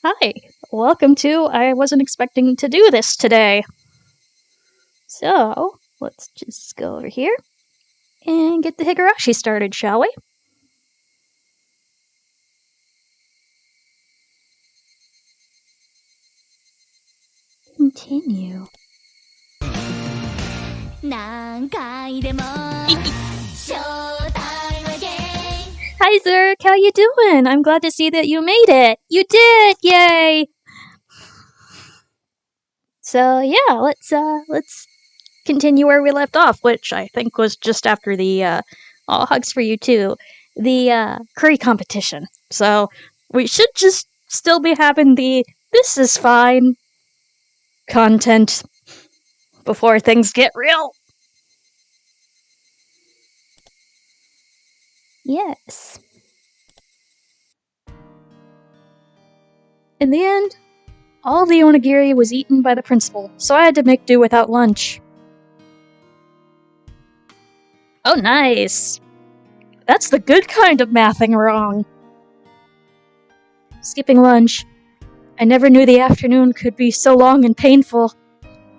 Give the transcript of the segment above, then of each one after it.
Hi, welcome to I wasn't expecting to do this today. So, let's just go over here and get the Higurashi started, shall we? Continue. Hi Zerk, how you doing? I'm glad to see that you made it. You did! Yay! So yeah, let's continue where we left off, which I think was just after the all hugs for you too, the curry competition. So we should just still be having the this is fine content before things get real. Yes. In the end, all the onigiri was eaten by the principal, so I had to make do without lunch. Oh, nice. That's the good kind of mathing wrong. Skipping lunch. I never knew the afternoon could be so long and painful.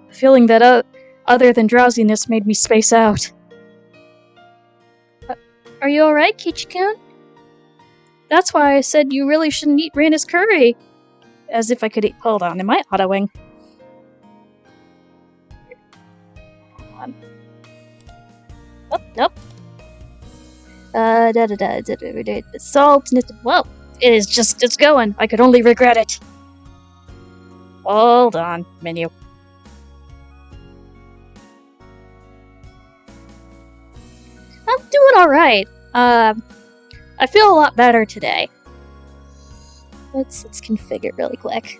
A feeling that other than drowsiness made me space out. Are you alright, Kichi-kun? That's why I said you really shouldn't eat Raina's curry. As if I could eat. Hold on, am I autoing? Oh, nope. Salt. Whoa, it's going. I could only regret it. Hold on, menu. I'm doing alright. I feel a lot better today. Let's configure really quick.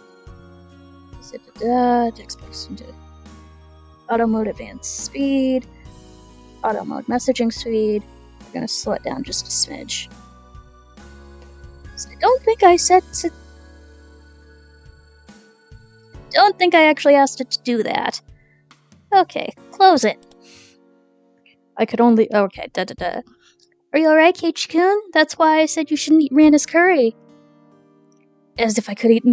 Auto mode advanced speed. Auto mode messaging speed. We're gonna slow it down just a smidge. So I don't think I said to. Don't think I actually asked it to do that. Okay, close it. I could only. Okay, Are you alright, Kichi-kun? That's why I said you shouldn't eat Raina's curry. As if I could eat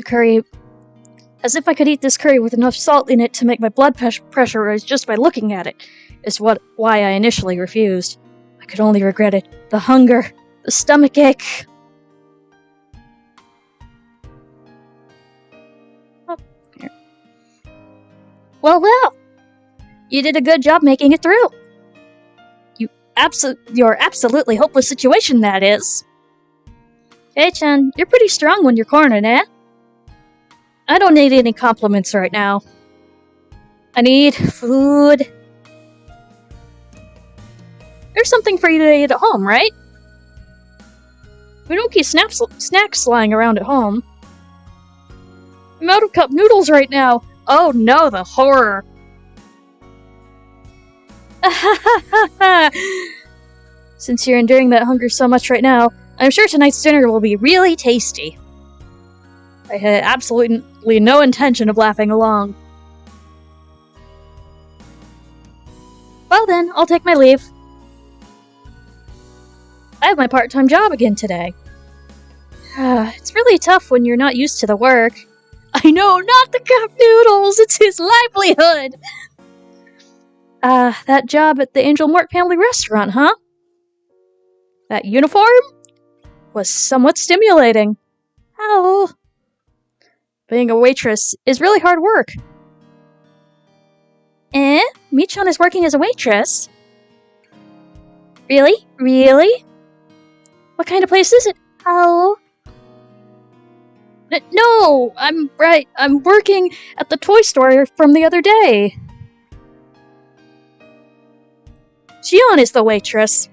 this curry with enough salt in it to make my blood pressure rise just by looking at it, is why I initially refused. I could only regret it. The hunger, the stomach ache. Oh, here. Well, you did a good job making it through. Your absolutely hopeless situation, that is. Hey-chan, you're pretty strong when you're cornered, eh? I don't need any compliments right now. I need food. There's something for you to eat at home, right? We don't keep snacks lying around at home. I'm out of cup noodles right now. Oh no, the horror. Since you're enduring that hunger so much right now, I'm sure tonight's dinner will be really tasty. I had absolutely no intention of laughing along. Well then, I'll take my leave. I have my part-time job again today. It's really tough when you're not used to the work. I know, not the cup noodles! It's his livelihood! That job at the Angel Mort family restaurant, huh? That uniform was somewhat stimulating. How? Being a waitress is really hard work. Michan is working as a waitress? Really? Really? What kind of place is it? How? No, I'm working at the toy store from the other day. Shion is the waitress.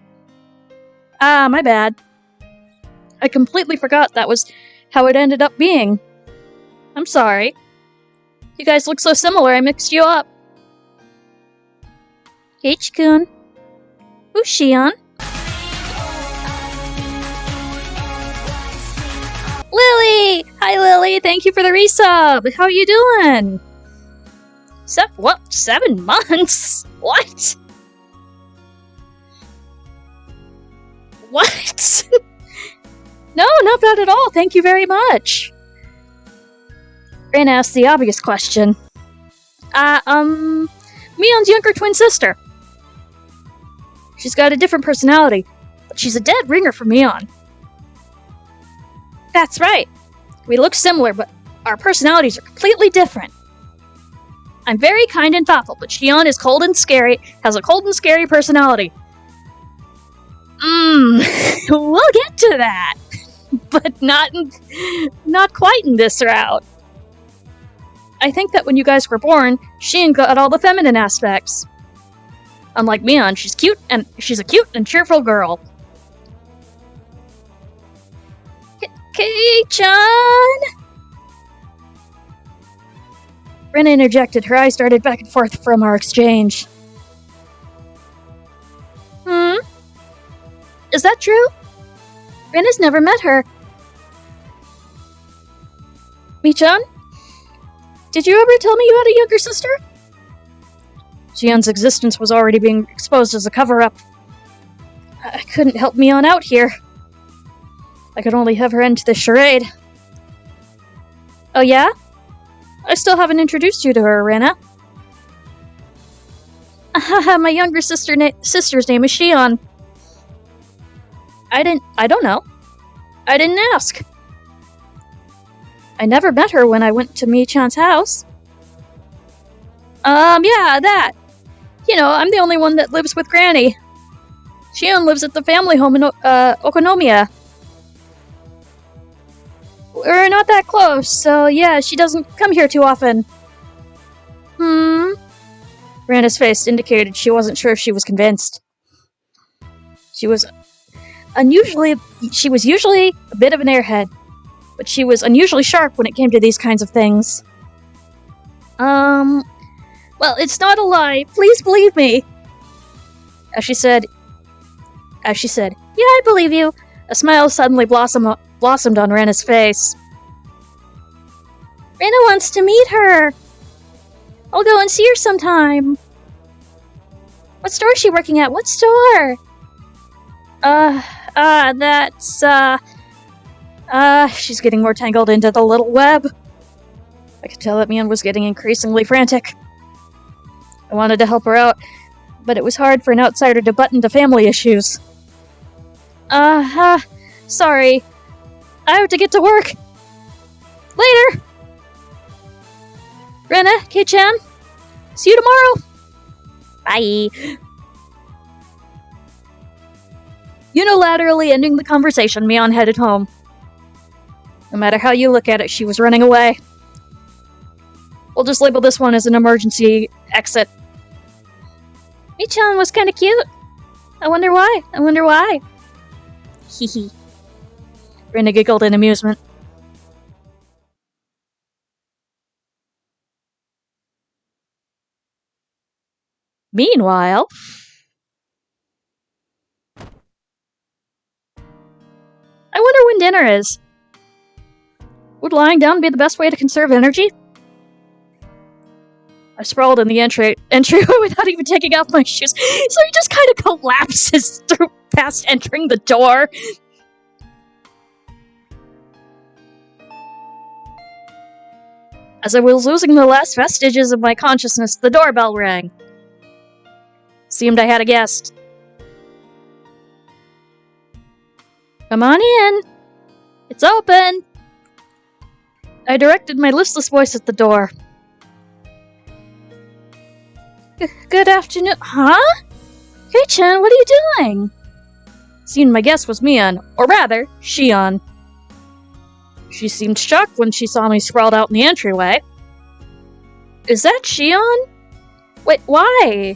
My bad. I completely forgot that was how it ended up being. I'm sorry. You guys look so similar, I mixed you up. H-kun. Who's Shion? Lily! Hi, Lily! Thank you for the resub! How are you doing? 7 months? What? What? No, not bad at all. Thank you very much. Ren asked the obvious question. Mion's younger twin sister. She's got a different personality, but she's a dead ringer for Mion. That's right. We look similar, but our personalities are completely different. I'm very kind and thoughtful, but Shion is cold and scary, has a cold and scary personality. We'll get to that. But not quite in this route. I think that when you guys were born, Shion got all the feminine aspects. Unlike Mion, she's a cute and cheerful girl. Kei-chan! Ren interjected. Her eyes darted back and forth from our exchange. Is that true? Ren has never met her. Mi-chan? Did you ever tell me you had a younger sister? Shion's existence was already being exposed as a cover-up. I couldn't help Mion out here. I could only have her end this charade. Oh yeah? I still haven't introduced you to her, Rena. My younger sister's name is Shion. I don't know. I didn't ask. I never met her when I went to Mi-chan's house. Yeah, that. You know, I'm the only one that lives with Granny. Shion lives at the family home in Okonomiya. We're not that close, so yeah, she doesn't come here too often. Rena's face indicated she wasn't sure if she was convinced. She was usually a bit of an airhead, but she was unusually sharp when it came to these kinds of things. Well, it's not a lie. Please believe me. As she said, yeah, I believe you. A smile suddenly blossomed on Rena's face. Rena wants to meet her. I'll go and see her sometime. What store is she working at? What store? She's getting more tangled into the little web. I could tell that Mion was getting increasingly frantic. I wanted to help her out, but it was hard for an outsider to butt into family issues. Sorry. I have to get to work. Later! Rena, Kei-chan, see you tomorrow! Bye! Unilaterally ending the conversation, Mion headed home. No matter how you look at it, she was running away. We'll just label this one as an emergency exit. Mi-chan was kinda cute. I wonder why. Hehe. Rena giggled in amusement. Meanwhile... I wonder when dinner is. Would lying down be the best way to conserve energy? I sprawled in the entryway without even taking off my shoes, so he just kind of collapses through past entering the door. As I was losing the last vestiges of my consciousness, the doorbell rang. Seemed I had a guest. Come on in. It's open. I directed my listless voice at the door. Good afternoon. Huh? Kei-chan, what are you doing? Seeing my guest was Mion, or rather, Shion. She seemed shocked when she saw me sprawled out in the entryway. Is that Shion? Wait, why?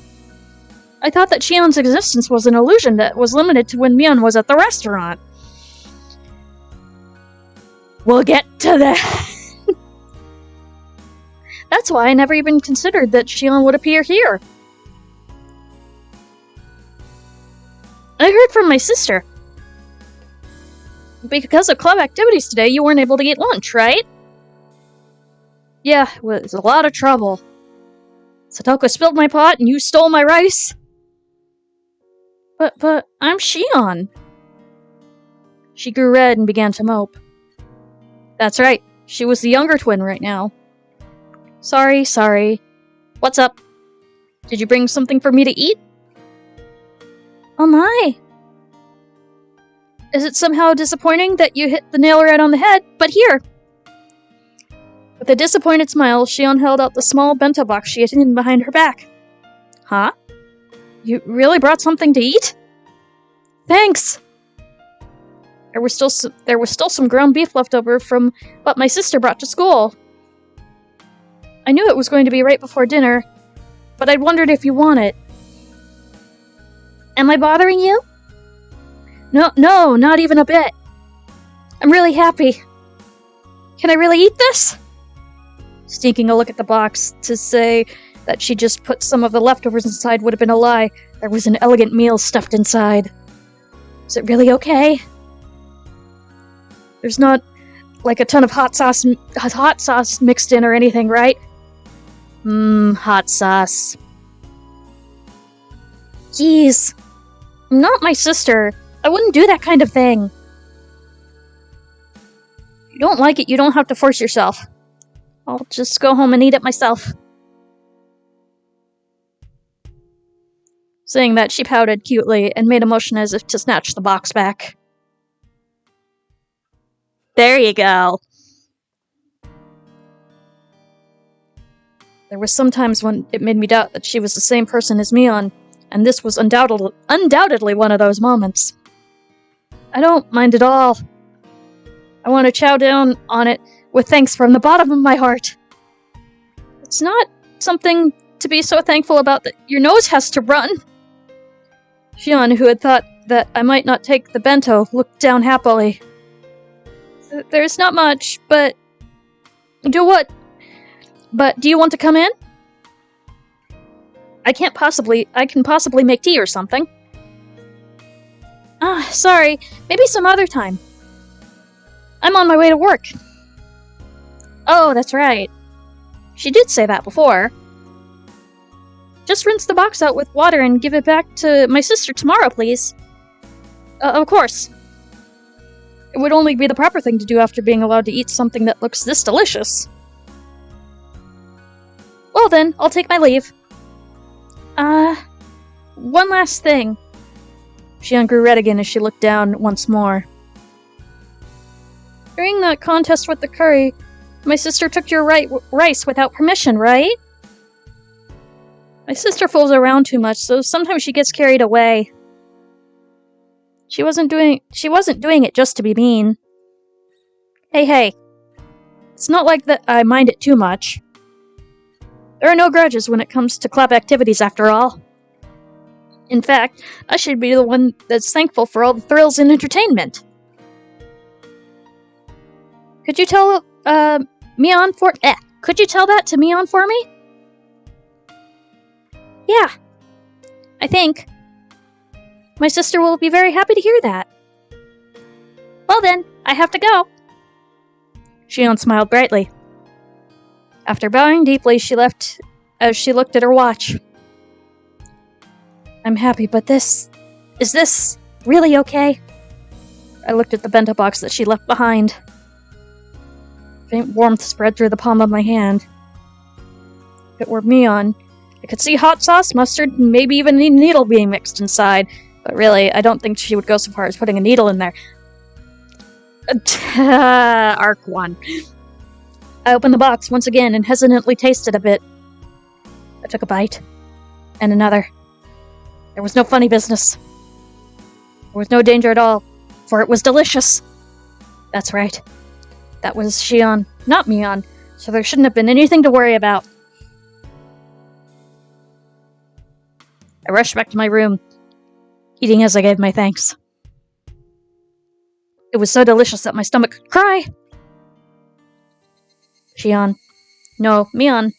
I thought that Shion's existence was an illusion that was limited to when Mion was at the restaurant. We'll get to that. That's why I never even considered that Shion would appear here. I heard from my sister. Because of club activities today, you weren't able to eat lunch, right? Yeah, it was a lot of trouble. Satoko spilled my pot and you stole my rice. But I'm Shion. She grew red and began to mope. That's right, she was the younger twin right now. Sorry. What's up? Did you bring something for me to eat? Oh my! Is it somehow disappointing that you hit the nail right on the head? But here! With a disappointed smile, Shion held out the small bento box she had hidden behind her back. Huh? You really brought something to eat? Thanks! There was still some ground beef left over from what my sister brought to school. I knew it was going to be right before dinner, but I'd wondered if you want it. Am I bothering you? No, not even a bit. I'm really happy. Can I really eat this? Sneaking a look at the box to say that she just put some of the leftovers inside would have been a lie. There was an elegant meal stuffed inside. Is it really okay? There's not, like, a ton of hot sauce mixed in or anything, right? Hot sauce. Jeez. I'm not my sister. I wouldn't do that kind of thing. If you don't like it, you don't have to force yourself. I'll just go home and eat it myself. Saying that, she pouted cutely and made a motion as if to snatch the box back. There you go. There were some times when it made me doubt that she was the same person as Mion, and this was undoubtedly one of those moments. I don't mind at all. I want to chow down on it with thanks from the bottom of my heart. It's not something to be so thankful about that your nose has to run. Shion, who had thought that I might not take the bento, looked down happily. There's not much, but... Do what? But do you want to come in? I can possibly make tea or something. Sorry. Maybe some other time. I'm on my way to work. Oh, that's right. She did say that before. Just rinse the box out with water and give it back to my sister tomorrow, please. Of course. It would only be the proper thing to do after being allowed to eat something that looks this delicious. Well then, I'll take my leave. One last thing. Shion grew red again as she looked down once more. During that contest with the curry, my sister took your rice without permission, right? My sister fools around too much, so sometimes she gets carried away. She wasn't doing it just to be mean. Hey. It's not like that I mind it too much. There are no grudges when it comes to club activities, after all. In fact, I should be the one that's thankful for all the thrills and entertainment. Could you tell, could you tell that to Mion for me? Yeah. I think. My sister will be very happy to hear that. Well then, I have to go. Shion smiled brightly. After bowing deeply, she left as she looked at her watch. I'm happy, but is this really okay? I looked at the bento box that she left behind. Faint warmth spread through the palm of my hand. If it were Mion, I could see hot sauce, mustard, and maybe even a needle being mixed inside. But really, I don't think she would go so far as putting a needle in there. Arc 1. I opened the box once again and hesitantly tasted a bit. I took a bite. And another. There was no funny business. There was no danger at all, for it was delicious. That's right. That was Shion, not Mion, so there shouldn't have been anything to worry about. I rushed back to my room, eating as I gave my thanks. It was so delicious that my stomach could cry. Shion. No, Mion.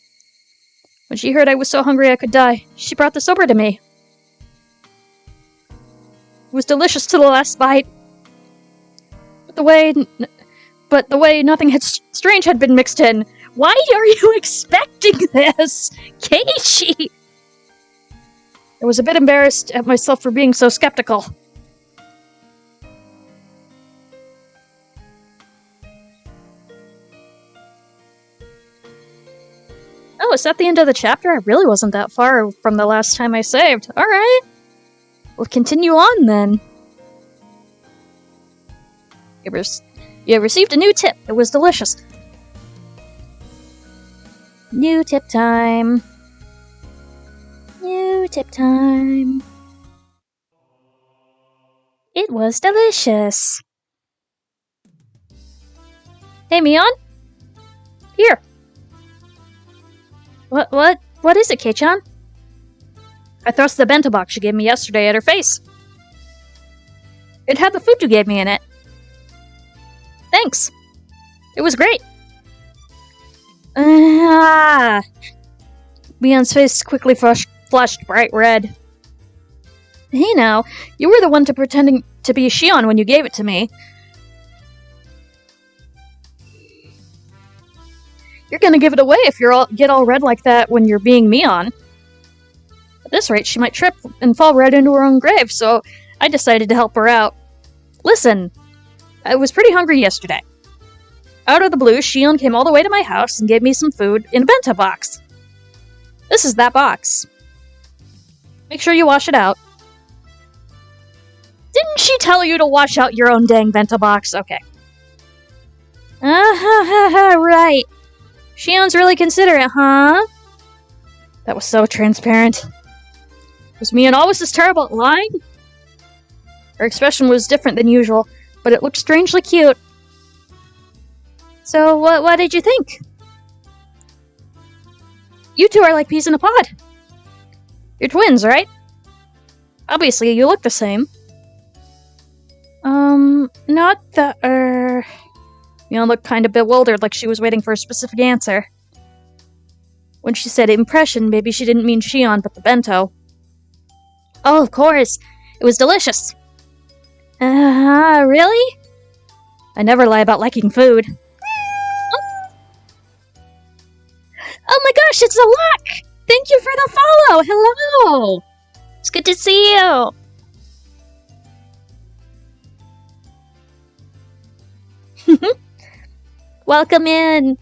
When she heard I was so hungry I could die, she brought this over to me. It was delicious to the last bite. But the way nothing strange had been mixed in. Why are you expecting this, Keiichi? I was a bit embarrassed at myself for being so skeptical. Oh, is that the end of the chapter? I really wasn't that far from the last time I saved. Alright. We'll continue on then. You received a new tip. It was delicious. New tip time. New tip time. It was delicious. Hey, Mion? Here. What is it, Kei-chan? I thrust the bento box you gave me yesterday at her face. It had the food you gave me in it. Thanks. It was great. Mion's face quickly flushed bright red. Hey now, you were the one pretending to be Shion when you gave it to me. You're gonna give it away if you get all red like that when you're being Mion. At this rate, she might trip and fall right into her own grave, so I decided to help her out. Listen, I was pretty hungry yesterday. Out of the blue, Shion came all the way to my house and gave me some food in a bento box. This is that box. Make sure you wash it out. Didn't she tell you to wash out your own dang bento box? Okay. Right. Shion's really considerate, huh? That was so transparent. Was Mion always this terrible at lying? Her expression was different than usual, but it looked strangely cute. So, what did you think? You two are like peas in a pod. You're twins, right? Obviously, you look the same. Not the, Mion looked kind of bewildered, like she was waiting for a specific answer. When she said impression, maybe she didn't mean Shion, but the bento. Oh, of course. It was delicious. Really? I never lie about liking food. Oh my gosh, it's a luck! Thank you for the follow! Hello! It's good to see you! Welcome in!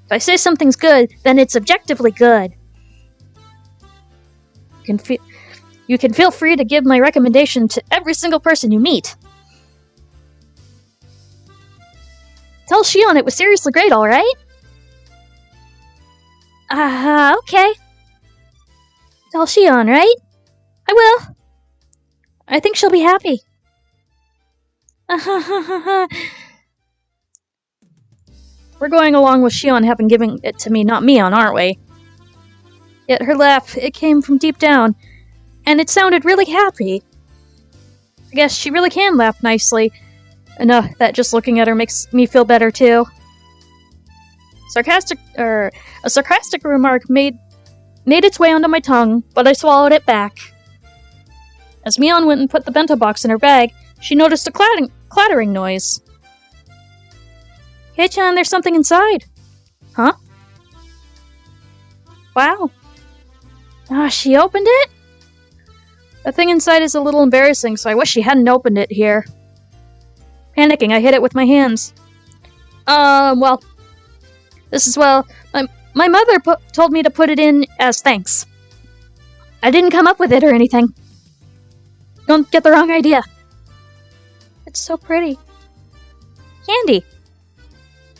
If I say something's good, then it's objectively good. You can feel free to give my recommendation to every single person you meet. Tell Shion it was seriously great, alright? Okay. Tell Shion, right? I will. I think she'll be happy. We're going along with Shion having given it to me, not Mion, aren't we? Yet her laugh, it came from deep down, and it sounded really happy. I guess she really can laugh nicely, enough that just looking at her makes me feel better too. A sarcastic remark made its way onto my tongue, but I swallowed it back. As Mion went and put the bento box in her bag, she noticed a clattering noise. Kei-chan, there's something inside. Huh? Wow. She opened it? The thing inside is a little embarrassing, so I wish she hadn't opened it here. Panicking, I hid it with my hands. Well, my mother told me to put it in as thanks. I didn't come up with it or anything. Don't get the wrong idea. It's so pretty. Candy.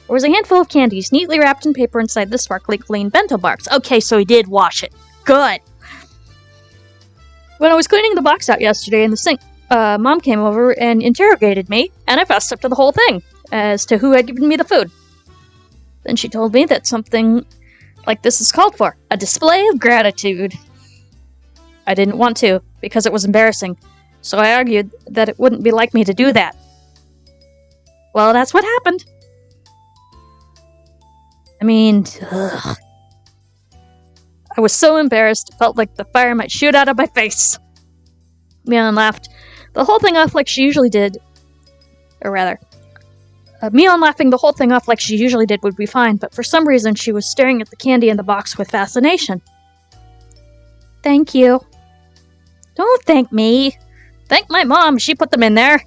There was a handful of candies, neatly wrapped in paper inside the sparkly clean bento box. Okay, so he did wash it. Good. When I was cleaning the box out yesterday in the sink, Mom came over and interrogated me, and I fessed up to the whole thing, as to who had given me the food. Then she told me that something like this is called for, a display of gratitude. I didn't want to, because it was embarrassing, so I argued that it wouldn't be like me to do that. Well, that's what happened. I mean, ugh. I was so embarrassed, felt like the fire might shoot out of my face. Mion laughed the whole thing off like she usually did. Or rather, Mion laughing the whole thing off like she usually did would be fine, but for some reason she was staring at the candy in the box with fascination. Thank you. Don't thank me. Thank my mom, she put them in there.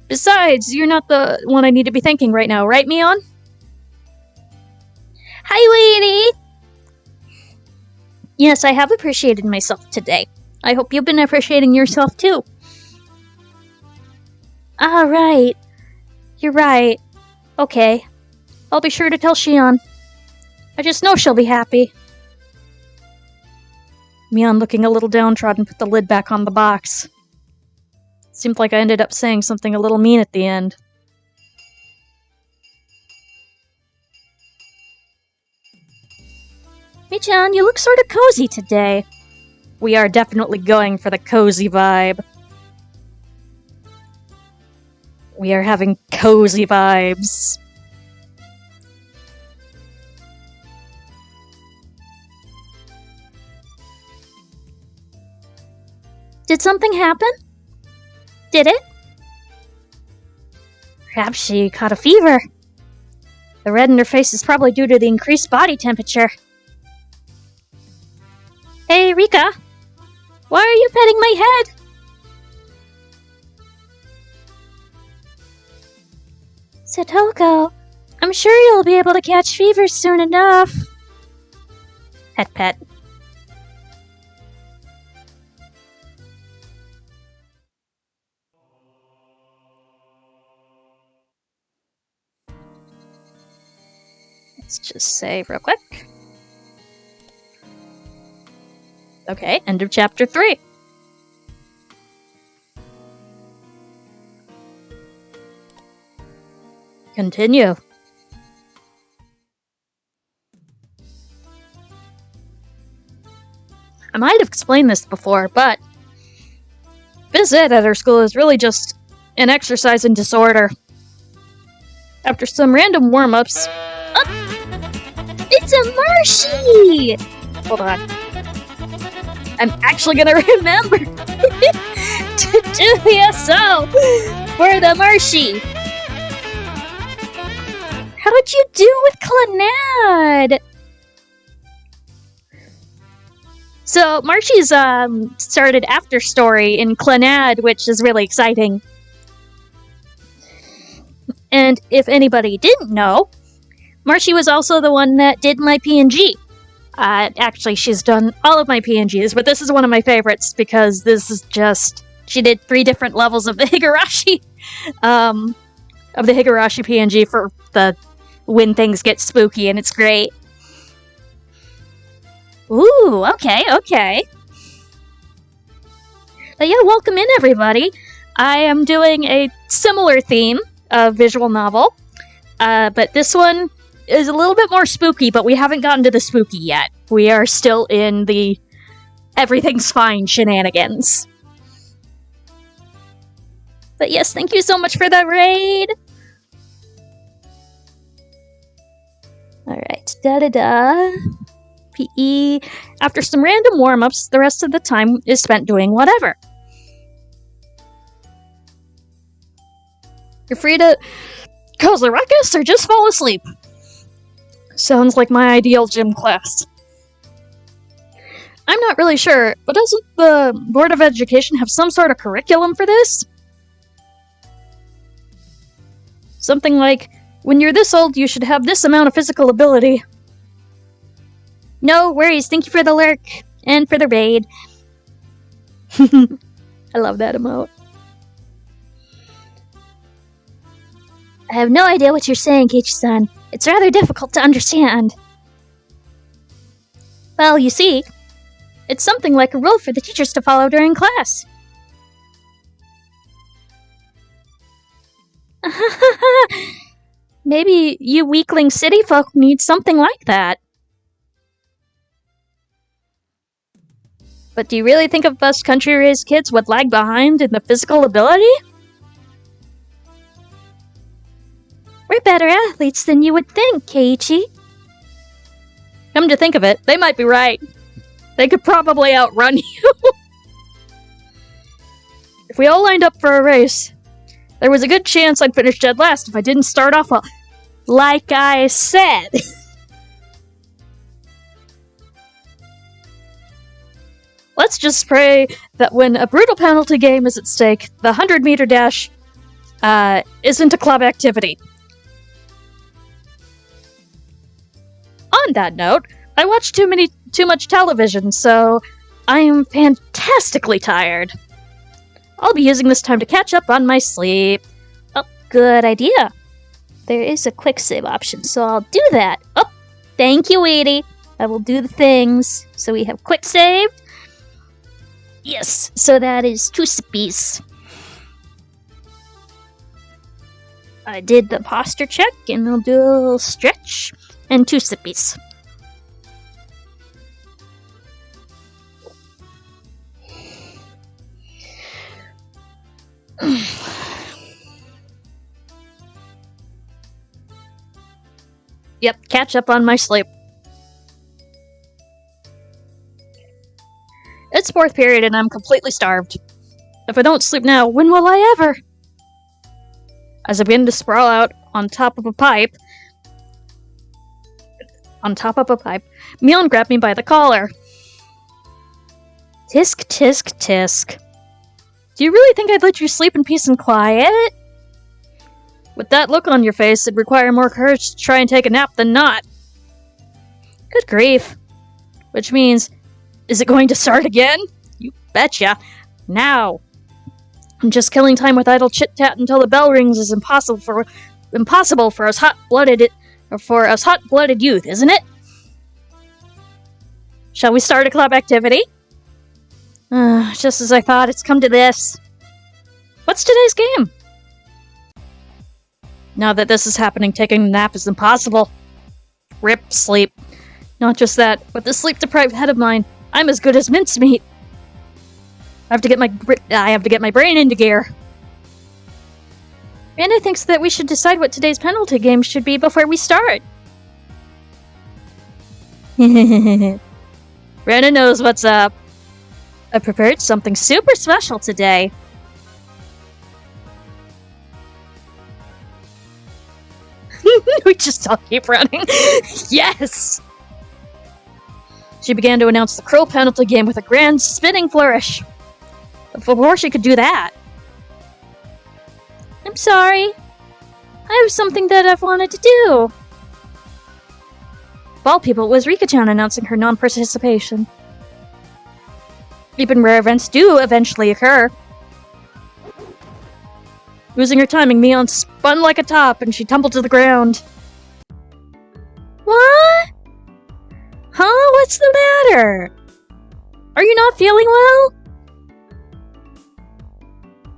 Besides, you're not the one I need to be thanking right now, right, Mion? Hi, lady! Yes, I have appreciated myself today. I hope you've been appreciating yourself too. Ah, right. You're right. Okay. I'll be sure to tell Shion. I just know she'll be happy. Mion, looking a little downtrodden, put the lid back on the box. Seemed like I ended up saying something a little mean at the end. Michan, you look sort of cozy today. We are definitely going for the cozy vibe. We are having cozy vibes. Did something happen? Did it? Perhaps she caught a fever. The red in her face is probably due to the increased body temperature. Hey, Rika! Why are you petting my head? Satoko, I'm sure you'll be able to catch fever soon enough. Pet pet. Let's just save real quick. Okay, end of chapter 3. Continue. I might have explained this before, but phys ed at our school is really just an exercise in disorder. After some random warm-ups... It's a Marshy! Hold on. I'm actually gonna remember to do the SO for the Marshy. How'd you do with Clannad? So, Marshy's started After Story in Clannad, which is really exciting. And if anybody didn't know, Marshy was also the one that did my PNG. Actually, she's done all of my PNGs, but this is one of my favorites because this is just... She did 3 different levels of the Higurashi, PNG for the when things get spooky, and it's great. Ooh, okay. But yeah, welcome in, everybody. I am doing a similar theme of visual novel, but this one is a little bit more spooky, but we haven't gotten to the spooky yet. We are still in the everything's fine shenanigans. But yes, thank you so much for the raid! Alright, da-da-da. PE. After some random warm-ups, the rest of the time is spent doing whatever. You're free to cause a ruckus or just fall asleep. Sounds like my ideal gym class. I'm not really sure, but doesn't the Board of Education have some sort of curriculum for this? Something like, when you're this old, you should have this amount of physical ability. No worries, thank you for the lurk, and for the raid. I love that emote. I have no idea what you're saying, Keiichi-san. It's rather difficult to understand. Well, you see, it's something like a rule for the teachers to follow during class. Maybe you weakling city folk need something like that. But do you really think of us country-raised kids would lag behind in the physical ability? We're better athletes than you would think, Keiichi. Come to think of it, they might be right. They could probably outrun you. If we all lined up for a race, there was a good chance I'd finish dead last if I didn't start off well. Like I said. Let's just pray that when a brutal penalty game is at stake, the 100-meter dash isn't a club activity. On that note, I watched too much television, so I am fantastically tired. I'll be using this time to catch up on my sleep. Oh, good idea. There is a quick save option, so I'll do that. Oh, thank you, Edie. I will do the things. So we have quick save. Yes, so that is 2 sippies. I did the posture check, and I'll do a little stretch, and 2 sippies. Yep, catch up on my sleep. It's 4th period and I'm completely starved. If I don't sleep now, when will I ever? As I begin to sprawl out on top of a pipe, Mion grabbed me by the collar. Tisk, tisk, tisk. Do you really think I'd let you sleep in peace and quiet? With that look on your face, it'd require more courage to try and take a nap than not. Good grief. Which means, is it going to start again? You betcha. Now. I'm just killing time with idle chit-chat until the bell rings is impossible for us hot-blooded youth, isn't it? Shall we start a club activity? Just as I thought, it's come to this. What's today's game? Now that this is happening, taking a nap is impossible. Rip sleep. Not just that, with the sleep-deprived head of mine, I'm as good as mincemeat. I have to get my brain into gear. Randa thinks that we should decide what today's penalty game should be before we start. Randa knows what's up. I prepared something super special today. We just all keep running. Yes! She began to announce the cruel penalty game with a grand spinning flourish. Before she could do that... I'm sorry. I have something that I've wanted to do. Of all people, it was Rika-chan announcing her non-participation. Even rare events do eventually occur. Losing her timing, Mion spun like a top and she tumbled to the ground. What? Huh? What's the matter? Are you not feeling well?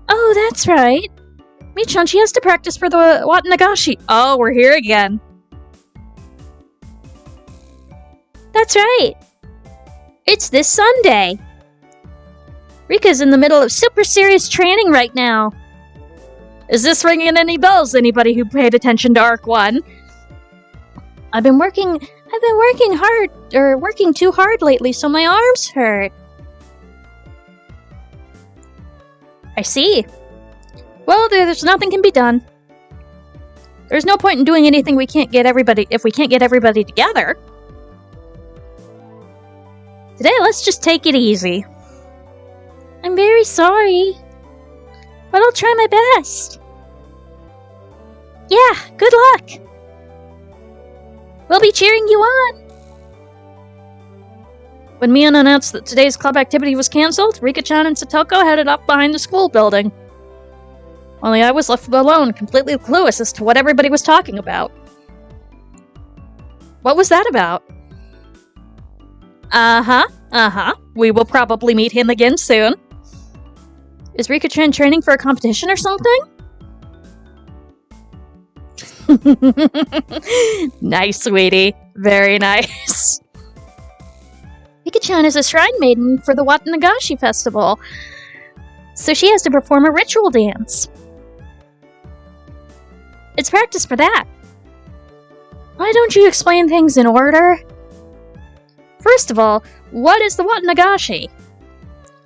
Oh, that's right. Michan, she has to practice for the Watanagashi. Oh, we're here again. That's right. It's this Sunday. Rika's in the middle of super serious training right now. Is this ringing any bells, anybody who paid attention to Arc 1? I've been working too hard lately, so my arms hurt. I see. Well, there's nothing can be done. There's no point in doing anything if we can't get everybody together. Today, let's just take it easy. I'm very sorry, but I'll try my best. Yeah, good luck. We'll be cheering you on. When Mion announced that today's club activity was cancelled, Rika-chan and Satoko headed up behind the school building. Only I was left alone, completely clueless as to what everybody was talking about. What was that about? We will probably meet him again soon. Is Rika-chan training for a competition or something? Nice, sweetie. Very nice. Rika-chan is a shrine maiden for the Watanagashi festival, so she has to perform a ritual dance. It's practice for that. Why don't you explain things in order? First of all, what is the Watanagashi?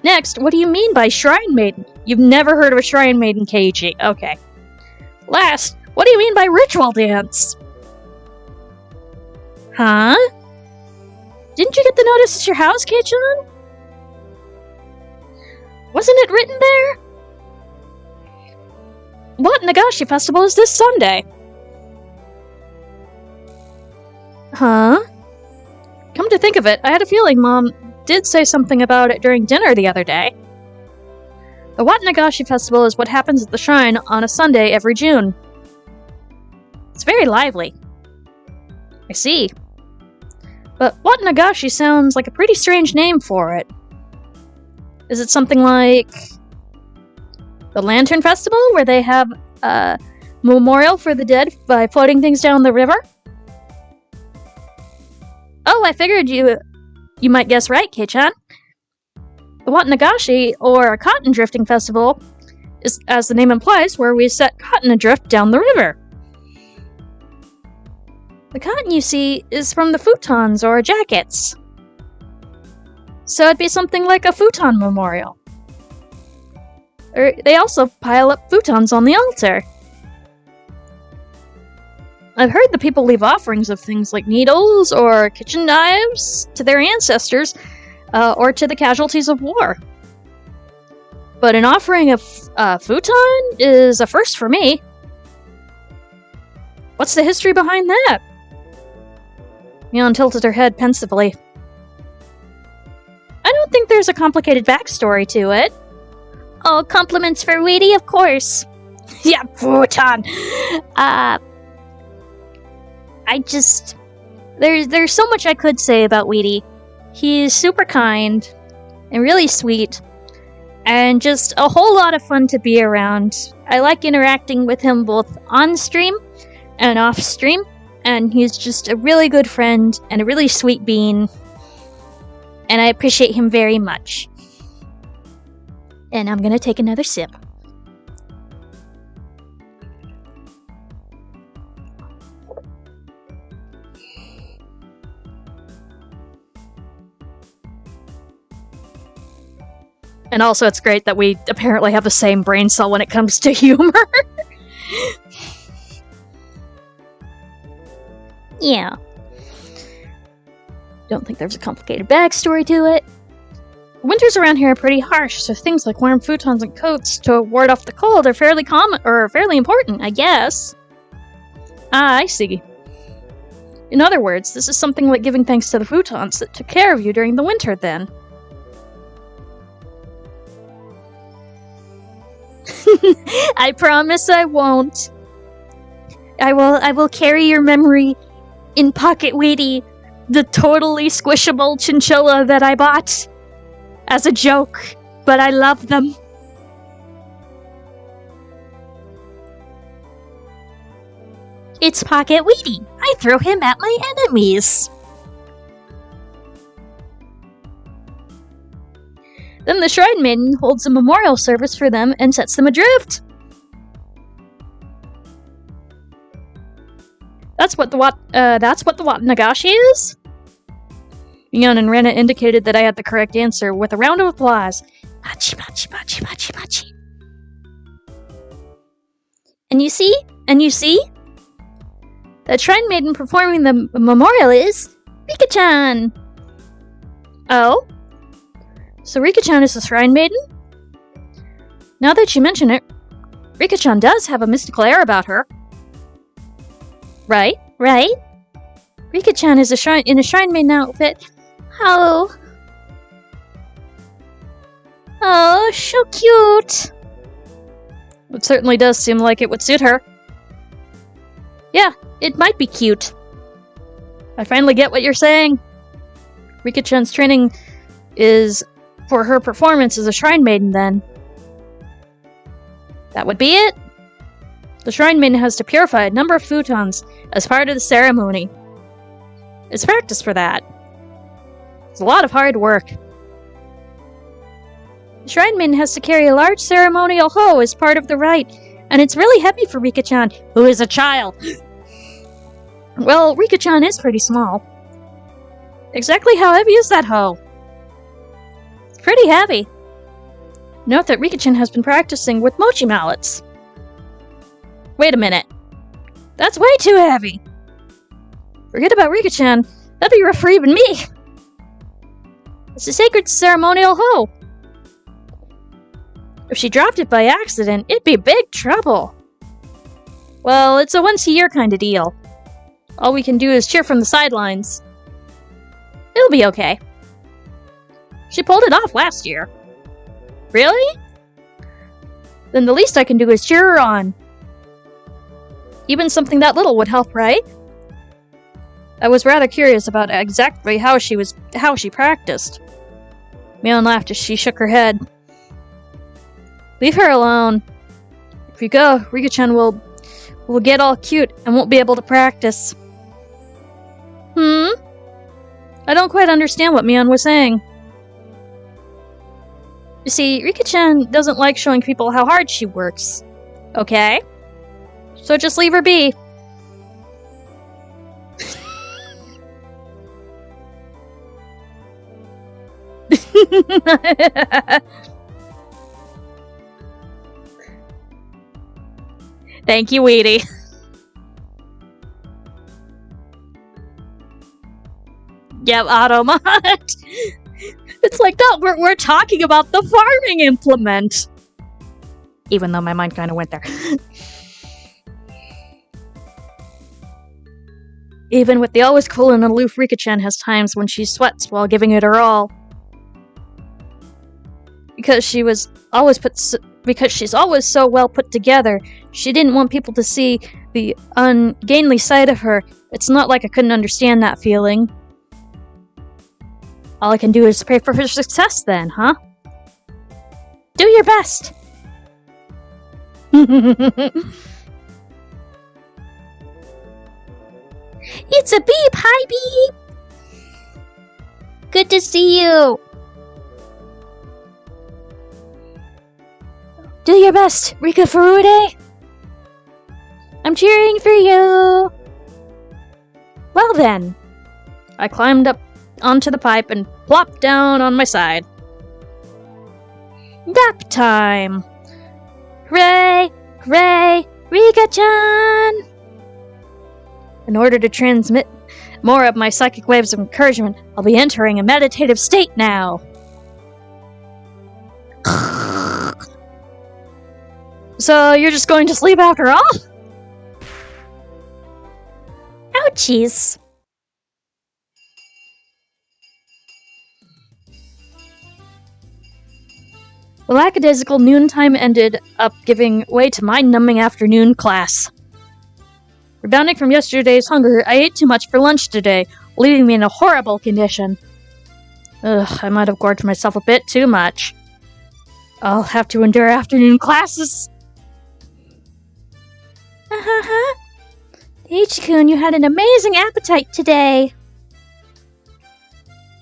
Next, what do you mean by shrine maiden? You've never heard of a shrine maiden, Keiji. Okay. Last, what do you mean by ritual dance? Huh? Didn't you get the notice at your house, Keichan? Wasn't it written there? Watanagashi Festival is this Sunday. Huh? to think of it, I had a feeling Mom did say something about it during dinner the other day. The Watanagashi Festival is what happens at the shrine on a Sunday every June. It's very lively. I see. But Watanagashi sounds like a pretty strange name for it. Is it something like the Lantern Festival, where they have a memorial for the dead by floating things down the river? Oh, I figured you might guess right, Kei-chan. The Watanagashi, or Cotton Drifting Festival, is, as the name implies, where we set cotton adrift down the river. The cotton you see is from the futons or jackets. So it'd be something like a futon memorial. They also pile up futons on the altar. I've heard the people leave offerings of things like needles or kitchen knives to their ancestors, or to the casualties of war. But an offering of futon is a first for me. What's the history behind that? Yon tilted her head pensively. I don't think there's a complicated backstory to it. Oh, compliments for Weedy, of course. Yeah, futon. There's so much I could say about Weedy. He's super kind and really sweet, and just a whole lot of fun to be around. I like interacting with him both on stream and off stream, and he's just a really good friend and a really sweet bean, and I appreciate him very much. And I'm gonna take another sip. And also, it's great that we apparently have the same brain cell when it comes to humor. Yeah. Don't think there's a complicated backstory to it. Winters around here are pretty harsh, so things like warm futons and coats to ward off the cold are fairly common, or fairly important, I guess. Ah, I see. In other words, this is something like giving thanks to the futons that took care of you during the winter, then. I promise I won't. I will carry your memory in Pocket Weedy, the totally squishable chinchilla that I bought as a joke, but I love them. It's Pocket Weedy. I throw him at my enemies. Then the Shrine Maiden holds a memorial service for them and sets them adrift. That's what the Watanagashi is? Yon and Rena indicated that I had the correct answer with a round of applause. Bachi, bachi, bachi, bachi, bachi. And you see? The Shrine Maiden performing the memorial is Rika-chan. Oh? So Rika-chan is the Shrine Maiden? Now that you mention it, Rika-chan does have a mystical air about her. Right? Rika-chan is in a Shrine Maiden outfit. Oh, so cute. It certainly does seem like it would suit her. Yeah, it might be cute. I finally get what you're saying. Rika-chan's training is for her performance as a Shrine Maiden, then. That would be it. The Shrine Maiden has to purify a number of futons as part of the ceremony. It's practice for that. It's a lot of hard work. The Shrine Maiden has to carry a large ceremonial hoe as part of the rite, and it's really heavy for Rika-chan, who is a child. Well, Rika-chan is pretty small. Exactly how heavy is that hoe? It's pretty heavy. Note that Rika-chan has been practicing with mochi mallets. Wait a minute. That's way too heavy. Forget about Rika-chan. That'd be rough for even me. It's a sacred ceremonial hoe. If she dropped it by accident, it'd be big trouble. Well, it's a once-a-year kind of deal. All we can do is cheer from the sidelines. It'll be okay. She pulled it off last year. Really? Then the least I can do is cheer her on. Even something that little would help, right? I was rather curious about exactly how she practiced. Mion laughed as she shook her head. Leave her alone. If you go, Rika-chan will get all cute and won't be able to practice. I don't quite understand what Mion was saying. You see, Rika-chan doesn't like showing people how hard she works. Okay? So just leave her be. Thank you, Weedy. Yep, Automot. It's like that. We're talking about the farming implement. Even though my mind kind of went there. Even with the always cool and aloof Rika-chan has times when she sweats while giving it her all. Because she's always so well put together, she didn't want people to see the ungainly side of her. It's not like I couldn't understand that feeling. All I can do is pray for her success then, huh? Do your best! It's a Beep! Hi, Beep! Good to see you! Do your best, Rika Furude! I'm cheering for you! Well then. I climbed up onto the pipe and plopped down on my side. Nap time! Hooray! Hooray! Rika-chan! In order to transmit more of my psychic waves of encouragement, I'll be entering a meditative state now. So, you're just going to sleep after all? Ouchies. The lackadaisical noontime ended up giving way to mind-numbing afternoon class. Rebounding from yesterday's hunger, I ate too much for lunch today, leaving me in a horrible condition. Ugh, I might have gorged myself a bit too much. I'll have to endure afternoon classes. Ichi-kun, you had an amazing appetite today.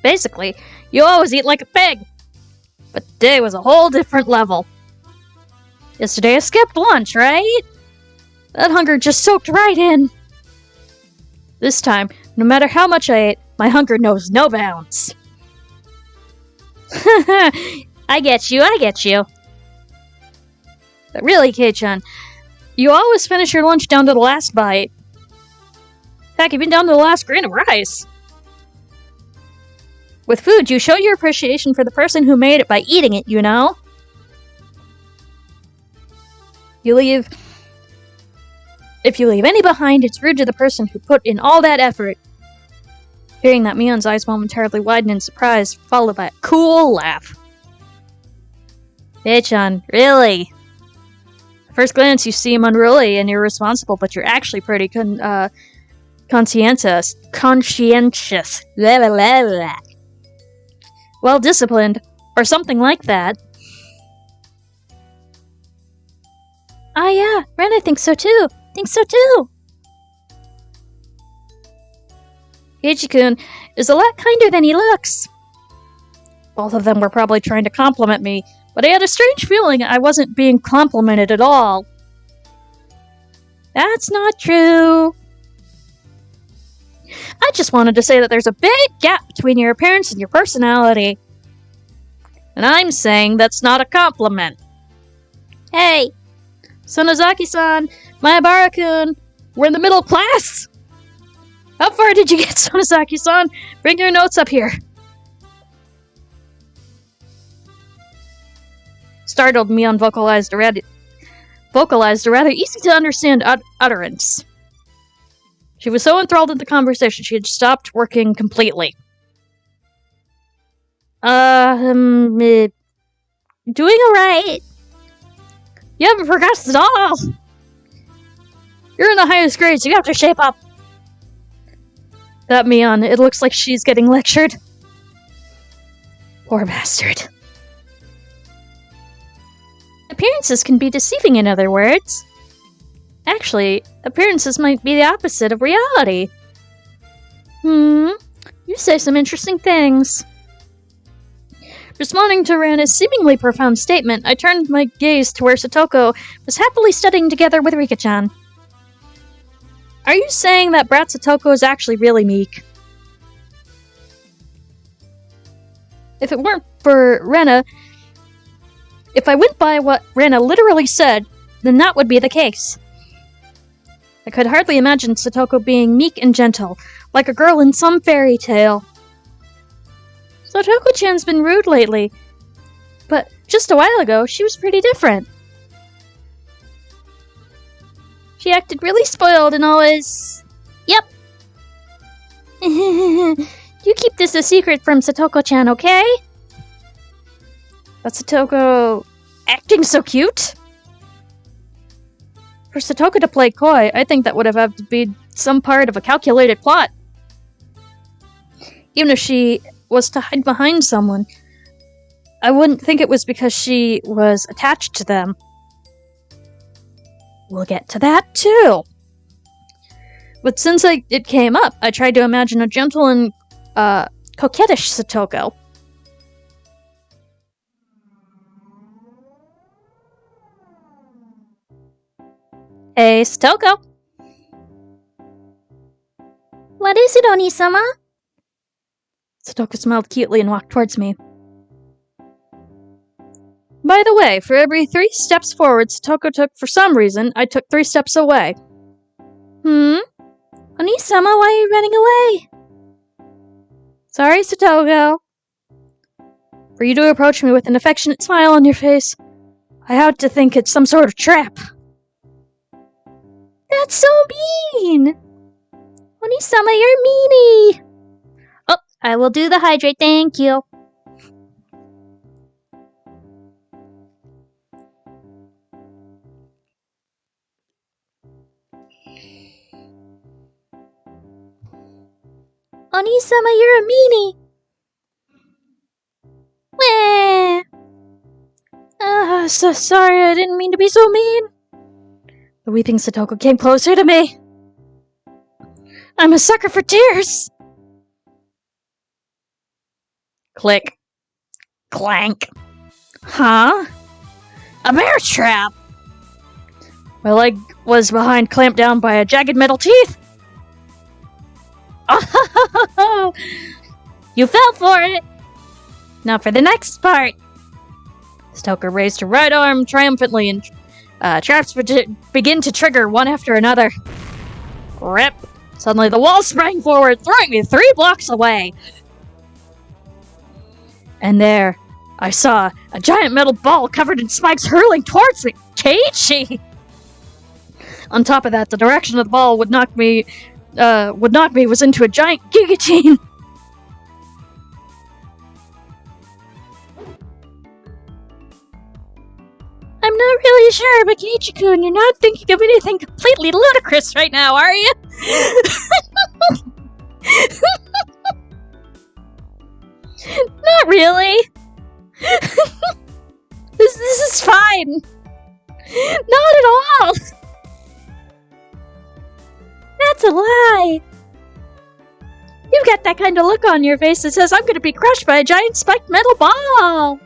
Basically, you always eat like a pig. But today was a whole different level. Yesterday I skipped lunch, right? That hunger just soaked right in. This time, no matter how much I ate, my hunger knows no bounds. I get you. But really, Kei-chan, you always finish your lunch down to the last bite. In fact, even down to the last grain of rice. With food, you show your appreciation for the person who made it by eating it, you know? If you leave any behind, it's rude to the person who put in all that effort. Hearing that, Mion's eyes momentarily widened in surprise, followed by a cool laugh. Hey-chan, really? At first glance, you seem unruly and irresponsible, but you're actually pretty conscientious. Blah, blah, blah, blah. Well-disciplined, or something like that. Ah, yeah, Ren, I think so too. Ichi-kun is a lot kinder than he looks. Both of them were probably trying to compliment me, but I had a strange feeling I wasn't being complimented at all. That's not true. I just wanted to say that there's a big gap between your appearance and your personality. And I'm saying that's not a compliment. Hey, Sonozaki-san, Mayabara-kun, we're in the middle class! How far did you get, Sonozaki-san? Bring your notes up here. Startled, Mion vocalized a rather easy-to-understand utterance. She was so enthralled in the conversation she had stopped working completely. Doing alright. You haven't progressed at all. You're in the highest grades, you have to shape up. That Mion, it looks like she's getting lectured. Poor bastard. Appearances can be deceiving, in other words. Actually, appearances might be the opposite of reality. You say some interesting things. Responding to Rana's seemingly profound statement, I turned my gaze to where Satoko was happily studying together with Rika-chan. Are you saying that brat Satoko is actually really meek? If it weren't for Rena, if I went by what Rena literally said, then that would be the case. I could hardly imagine Satoko being meek and gentle, like a girl in some fairy tale. Satoko-chan's been rude lately, but just a while ago, she was pretty different. She acted really spoiled and always... Yep. You keep this a secret from Satoko-chan, okay? But Satoko... acting so cute? For Satoko to play coy, I think that would have had to be some part of a calculated plot. Even if she was to hide behind someone, I wouldn't think it was because she was attached to them. We'll get to that too. But since it came up, I tried to imagine a gentle and coquettish Satoko. Hey, Satoko! What is it, Oni-sama? Satoko smiled cutely and walked towards me. By the way, for every 3 steps forward Satoko took for some reason, I took 3 steps away. Oni-sama, why are you running away? Sorry, Satoko. For you to approach me with an affectionate smile on your face, I had to think it's some sort of trap. That's so mean! Oni-sama, you're meanie! Oh, I will do the hydrate, thank you. Oni-sama, you're a meanie! Wah! So sorry, I didn't mean to be so mean. The weeping Satoko came closer to me. I'm a sucker for tears! Click. Clank. Huh? A bear trap! My leg was behind, clamped down by a jagged metal teeth. Oh, you fell for it! Now for the next part! Stoker raised her right arm triumphantly and traps begin to trigger one after another. Rip! Suddenly the wall sprang forward, throwing me 3 blocks away. And there, I saw a giant metal ball covered in spikes hurling towards me. Keiichi! On top of that, the direction of the ball would knock me was into a giant guillotine. I'm not really sure, but Keiichi-kun, you're not thinking of anything completely ludicrous right now, are you? Not really. This is fine. Not at all. That's a lie. You've got that kind of look on your face that says I'm going to be crushed by a giant spiked metal ball.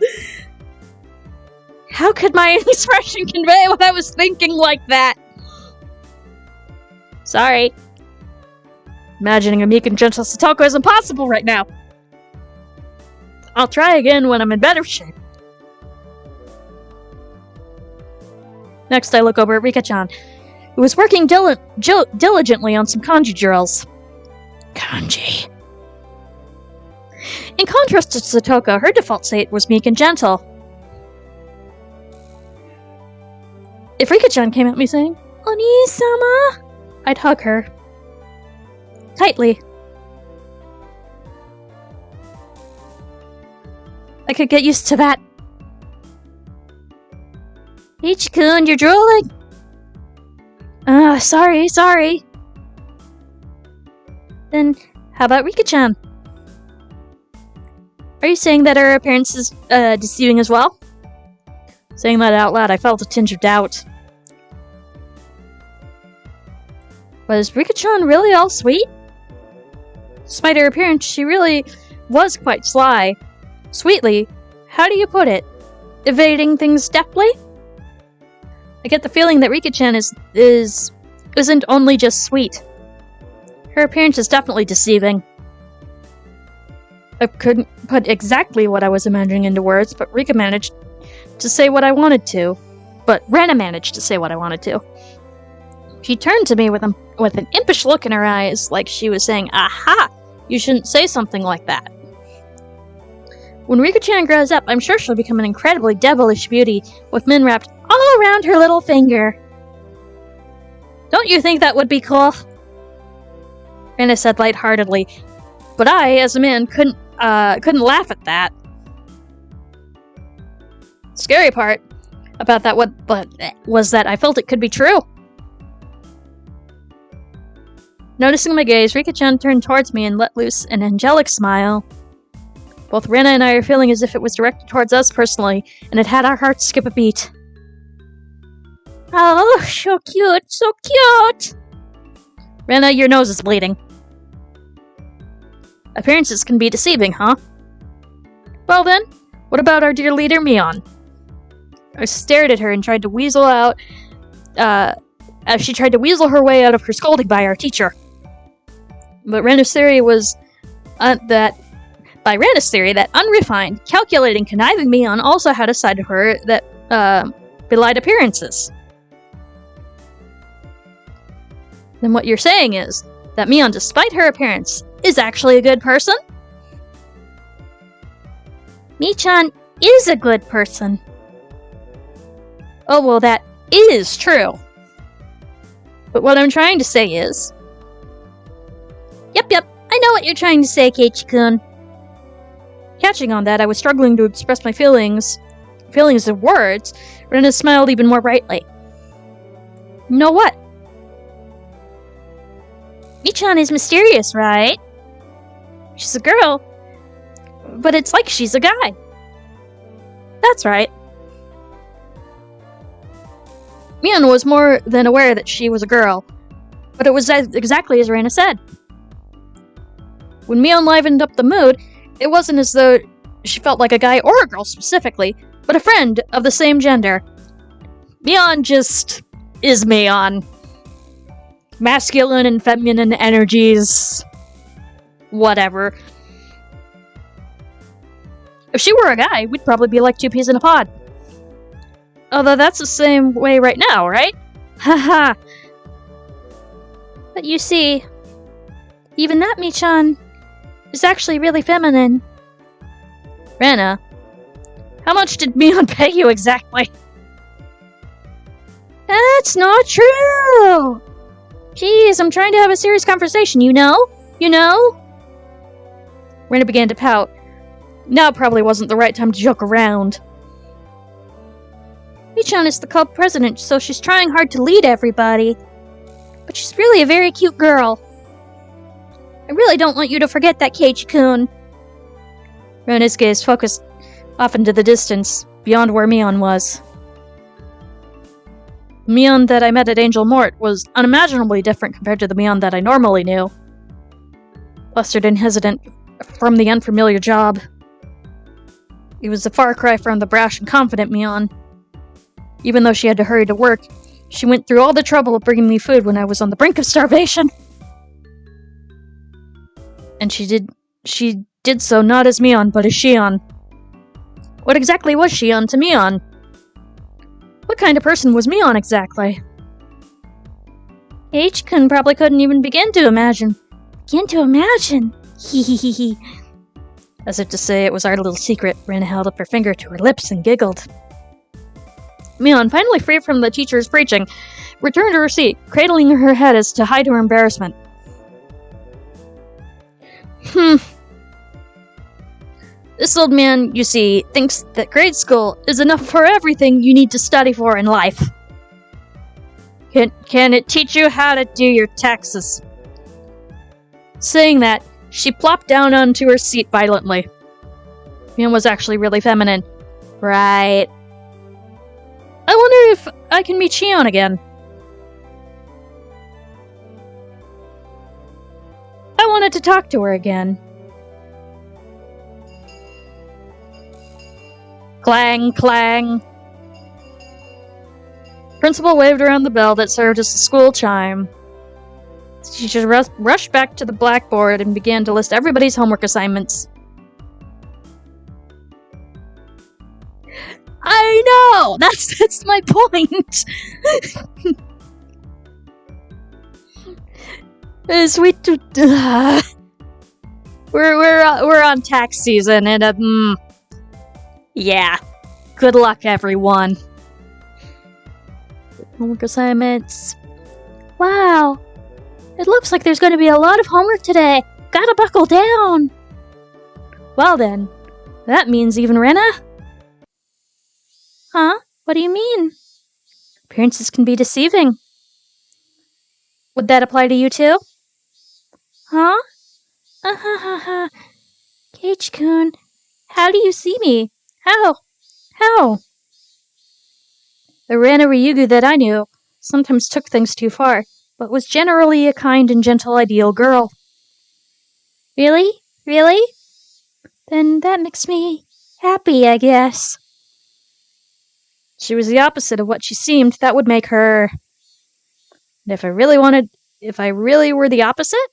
How could my expression convey what I was thinking like that? Sorry. Imagining a meek and gentle Satoko is impossible right now. I'll try again when I'm in better shape. Next, I look over at Rika-chan, who was working diligently on some kanji drills. Kanji. In contrast to Satoko, her default state was meek and gentle. If Rika-chan came at me saying, Oni-sama, I'd hug her. Tightly. I could get used to that. Ichi-kun, you're drooling. Sorry. Then, how about Rika-chan? Are you saying that her appearance is deceiving as well? Saying that out loud, I felt a tinge of doubt. Was Rika-chan really all sweet? Despite her appearance, she really was quite sly. Sweetly? How do you put it? Evading things deftly? I get the feeling that Rika-chan isn't only just sweet. Her appearance is definitely deceiving. I couldn't put exactly what I was imagining into words, but Rika managed to say what I wanted to. But Rena managed to say what I wanted to. She turned to me with an impish look in her eyes, like she was saying, "Aha! You shouldn't say something like that." When Rika-chan grows up, I'm sure she'll become an incredibly devilish beauty, with men wrapped all around her little finger. Don't you think that would be cool? Rena said lightheartedly, but I, as a man, couldn't laugh at that. The scary part about that was that I felt it could be true. Noticing my gaze, Rika-chan turned towards me and let loose an angelic smile. Both Rena and I are feeling as if it was directed towards us personally, and it had our hearts skip a beat. Oh, so cute! Rena, your nose is bleeding. Appearances can be deceiving, huh? Well then, what about our dear leader, Mion? I stared at her and tried to weasel out, as she tried to weasel her way out of her scolding by our teacher. But Rena's theory was that unrefined, calculating, conniving Mion also had a side of her that belied appearances. Then what you're saying is that Mion, despite her appearance, is actually a good person? Mi-chan is a good person. Oh, well, that is true. But what I'm trying to say is... Yep, I know what you're trying to say, Keiichi-kun. Catching on that, I was struggling to express my feelings in words. Rena smiled even more brightly. Know what? Mi-chan is mysterious, right? She's a girl, but it's like she's a guy. That's right. Mion was more than aware that she was a girl, but it was exactly as Rena said. When Mion livened up the mood, it wasn't as though she felt like a guy or a girl specifically, but a friend of the same gender. Mion just is Mion. Masculine and feminine energies. Whatever. If she were a guy, we'd probably be like two peas in a pod. Although that's the same way right now, right? Haha. But you see, even that Mi-chan is actually really feminine. Rena, how much did Mion pay you exactly? That's not true! Jeez, I'm trying to have a serious conversation, you know? Rena began to pout. Now probably wasn't the right time to joke around. Mi-chan is the club president, so she's trying hard to lead everybody. But she's really a very cute girl. I really don't want you to forget that, Keiichi-kun. Rena's gaze focused off into the distance, beyond where Mion was. The Mion that I met at Angel Mort was unimaginably different compared to the Mion that I normally knew. Flustered and hesitant from the unfamiliar job. It was a far cry from the brash and confident Mion. Even though she had to hurry to work, she went through all the trouble of bringing me food when I was on the brink of starvation. And she did so not as Mion, but as Shion. What exactly was Shion to Mion? What kind of person was Mion exactly? Keiichi-kun probably couldn't even begin to imagine. Hee. As if to say it was our little secret, Rena held up her finger to her lips and giggled. Mion, finally free from the teacher's preaching, returned to her seat, cradling her head as to hide her embarrassment. This old man, you see, thinks that grade school is enough for everything you need to study for in life. Can it teach you how to do your taxes? Saying that, she plopped down onto her seat violently. It was actually really feminine. Right. I wonder if I can meet Shion again. I wanted to talk to her again. Clang, clang. Principal waved around the bell that served as the school chime. She just rushed back to the blackboard and began to list everybody's homework assignments. I know! That's my point! Sweet. We're on tax season, and yeah. Good luck, everyone. Homework assignments. Wow. It looks like there's going to be a lot of homework today. Gotta buckle down. Well then, that means even Rena? Huh? What do you mean? Appearances can be deceiving. Would that apply to you too? Huh? Keiichi-kun, how do you see me? How? The Rana Ryugu that I knew sometimes took things too far, but was generally a kind and gentle ideal girl. Really? Really? Then that makes me happy, I guess. She was the opposite of what she seemed. That would make her... And if I really were the opposite?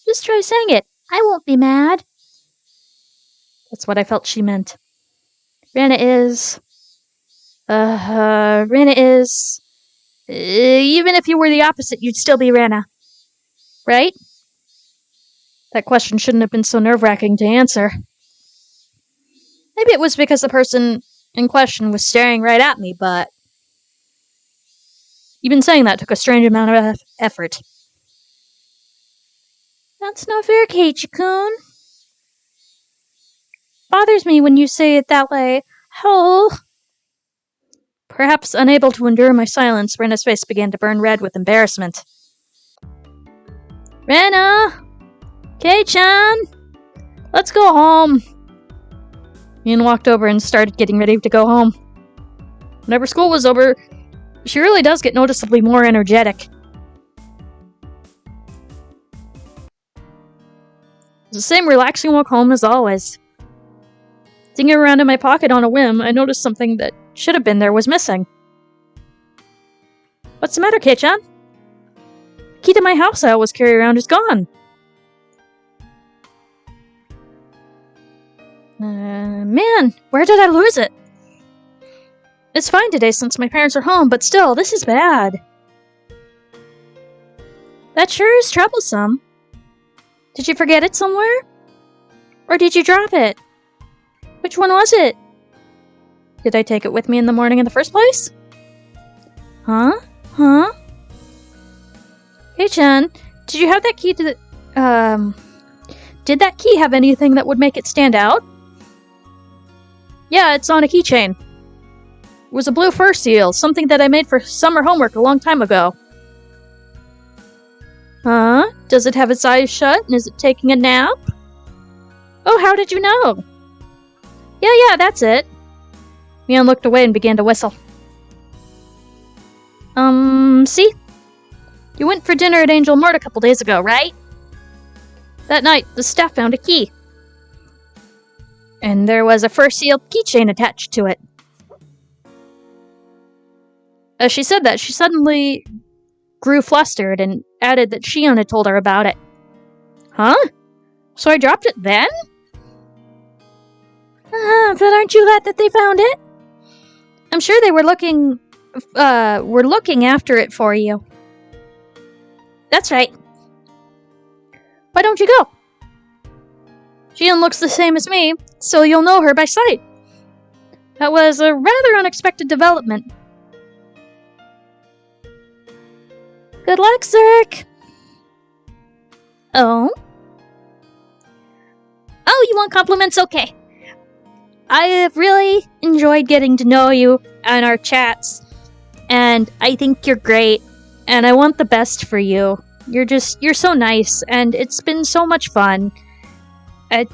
Just try saying it. I won't be mad. That's what I felt she meant. Rana is... even if you were the opposite, you'd still be Rana. Right? That question shouldn't have been so nerve-wracking to answer. Maybe it was because the person in question was staring right at me, but... Even saying that took a strange amount of effort. That's not fair, Keiichi-kun. Bothers me when you say it that way. Oh. Perhaps unable to endure my silence, Rena's face began to burn red with embarrassment. Rena! Kei-chan! Let's go home! Ian walked over and started getting ready to go home. Whenever school was over, she really does get noticeably more energetic. It's the same relaxing walk home as always. Digging around in my pocket on a whim, I noticed something that should have been there was missing. What's the matter, Kei-chan? The key to my house I always carry around is gone. Man, where did I lose it? It's fine today since my parents are home, but still, this is bad. That sure is troublesome. Did you forget it somewhere? Or did you drop it? Which one was it? Did I take it with me in the morning in the first place? Huh? Hey-chan, did you have that key to the... Did that key have anything that would make it stand out? Yeah, it's on a keychain. It was a blue fur seal, something that I made for summer homework a long time ago. Huh? Does it have its eyes shut, and is it taking a nap? Oh, how did you know? Yeah, that's it. Mian looked away and began to whistle. See? You went for dinner at Angel Mart a couple days ago, right? That night, the staff found a key. And there was a fur-sealed keychain attached to it. As she said that, she suddenly grew flustered and added that Shion had told her about it. Huh? So I dropped it then? But aren't you glad that they found it? I'm sure they were looking after it for you. That's right. Why don't you go? Shion looks the same as me, so you'll know her by sight. That was a rather unexpected development. Good luck, Zerk! Oh? Oh, you want compliments? Okay. I have really enjoyed getting to know you and our chats, and I think you're great, and I want the best for you. You're so nice, and it's been so much fun. I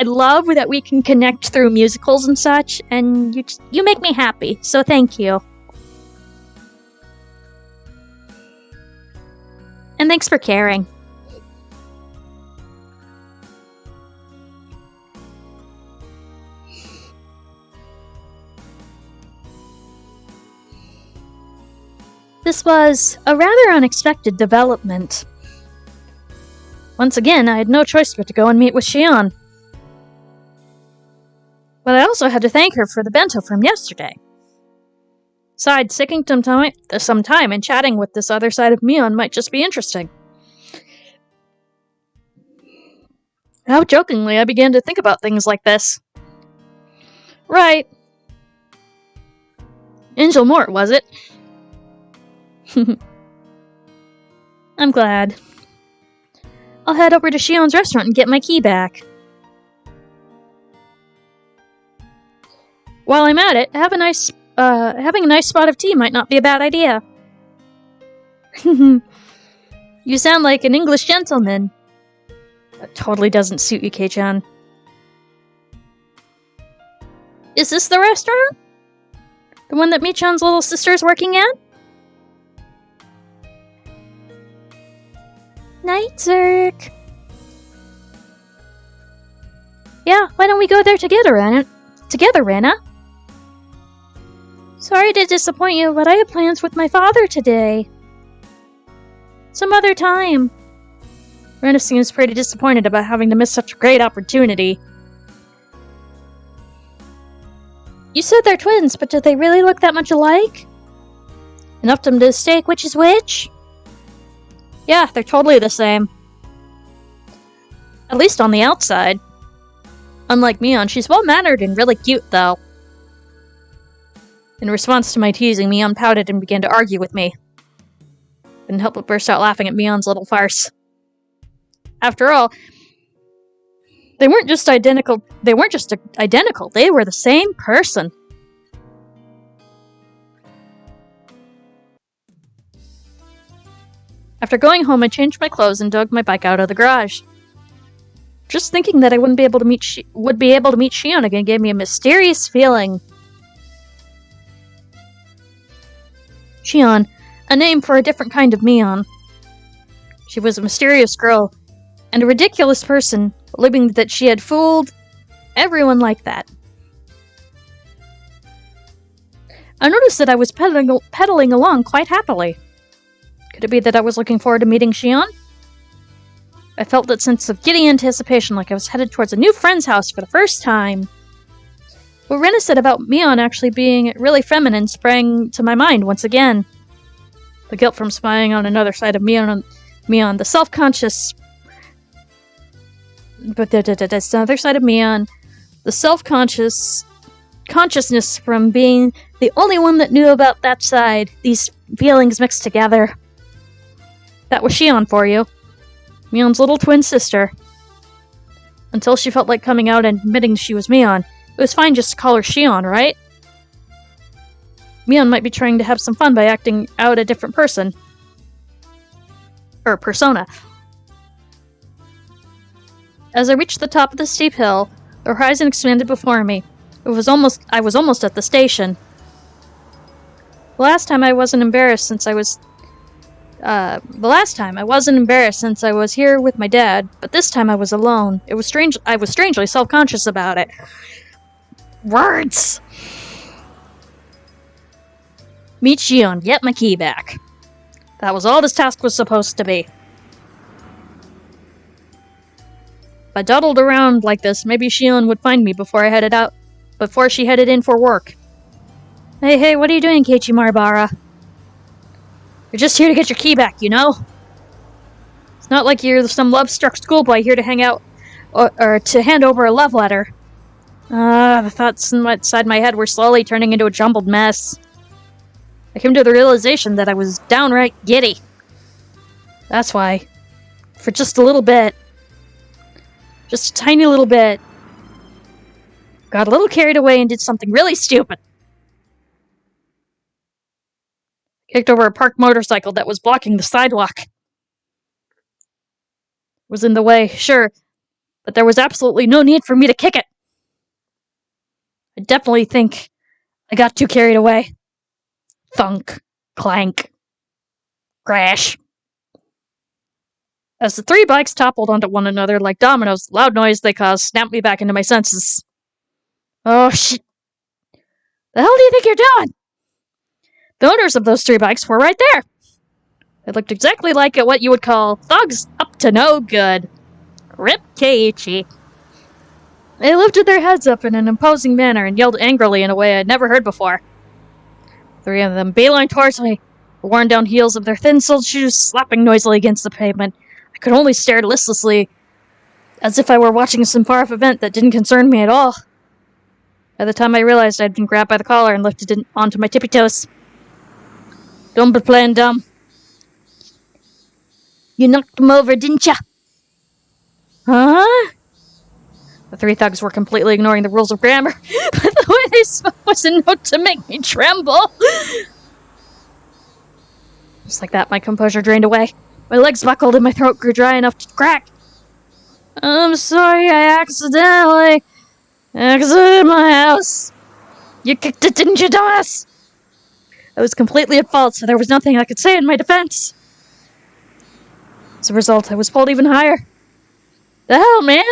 love that we can connect through musicals and such, and you make me happy, so thank you. And thanks for caring. This was a rather unexpected development. Once again, I had no choice but to go and meet with Shion. But I also had to thank her for the bento from yesterday. Besides, taking some time and chatting with this other side of Mion might just be interesting. How jokingly I began to think about things like this. Right. Angel Mort, was it? I'm glad. I'll head over to Shion's restaurant and get my key back. While I'm at it, having a nice spot of tea might not be a bad idea. You sound like an English gentleman. That totally doesn't suit you, Kei-chan. Is this the restaurant? The one that Michan's little sister is working at? Night, Zerk. Yeah, why don't we go there together, Rena? Sorry to disappoint you, but I have plans with my father today. Some other time. Rena seems pretty disappointed about having to miss such a great opportunity. You said they're twins, but do they really look that much alike? Enough to mistake which is which? Yeah, they're totally the same. At least on the outside. Unlike Mion, she's well-mannered and really cute, though. In response to my teasing, Mion pouted and began to argue with me. Couldn't help but burst out laughing at Mion's little farce. After all, they weren't just identical, they were the same person. After going home, I changed my clothes and dug my bike out of the garage. Just thinking that I would be able to meet Shion again gave me a mysterious feeling. Shion, a name for a different kind of Mion. She was a mysterious girl, and a ridiculous person, believing that she had fooled everyone like that. I noticed that I was pedaling along quite happily. Could it be that I was looking forward to meeting Shion? I felt that sense of giddy anticipation, like I was headed towards a new friend's house for the first time. What Rena said about Mion actually being really feminine sprang to my mind once again. The guilt from spying on another side of Mion, the self-conscious... But the other side of Mion, the consciousness from being the only one that knew about that side, these feelings mixed together. That was Shion for you. Mion's little twin sister. Until she felt like coming out and admitting she was Mion, it was fine just to call her Shion, right? Mion might be trying to have some fun by acting out a different person. Or persona. As I reached the top of the steep hill, the horizon expanded before me. I was almost at the station. The last time I wasn't embarrassed since I was here with my dad, but this time I was alone. I was strangely self-conscious about it. Words! Meet Shion, get my key back. That was all this task was supposed to be. If I dawdled around like this, maybe Shion would find me before she headed in for work. Hey, what are you doing, Keiichi Maribara? You're just here to get your key back, you know? It's not like you're some love-struck schoolboy here to hang out, or to hand over a love letter. The thoughts inside my head were slowly turning into a jumbled mess. I came to the realization that I was downright giddy. That's why. For just a little bit. Just a tiny little bit. Got a little carried away and did something really stupid. Kicked over a parked motorcycle that was blocking the sidewalk. It was in the way, sure, but there was absolutely no need for me to kick it. I definitely think I got too carried away. Thunk, clank, crash. As the three bikes toppled onto one another like dominoes, the loud noise they caused snapped me back into my senses. Oh, shit. The hell do you think you're doing? The owners of those three bikes were right there. They looked exactly like what you would call thugs up to no good. Rip Keiichi. They lifted their heads up in an imposing manner and yelled angrily in a way I'd never heard before. Three of them beelined towards me, the worn-down heels of their thin-soled shoes slapping noisily against the pavement. I could only stare listlessly, as if I were watching some far-off event that didn't concern me at all. By the time I realized I'd been grabbed by the collar and lifted onto my tippy toes. Don't be playing dumb. You knocked them over, didn't ya? Huh? The three thugs were completely ignoring the rules of grammar, but the way they spoke was enough to make me tremble. Just like that, my composure drained away. My legs buckled and my throat grew dry enough to crack. I'm sorry, I accidentally exited my house. You kicked it, didn't you, dumbass? I was completely at fault, so there was nothing I could say in my defense. As a result, I was pulled even higher. The hell, man?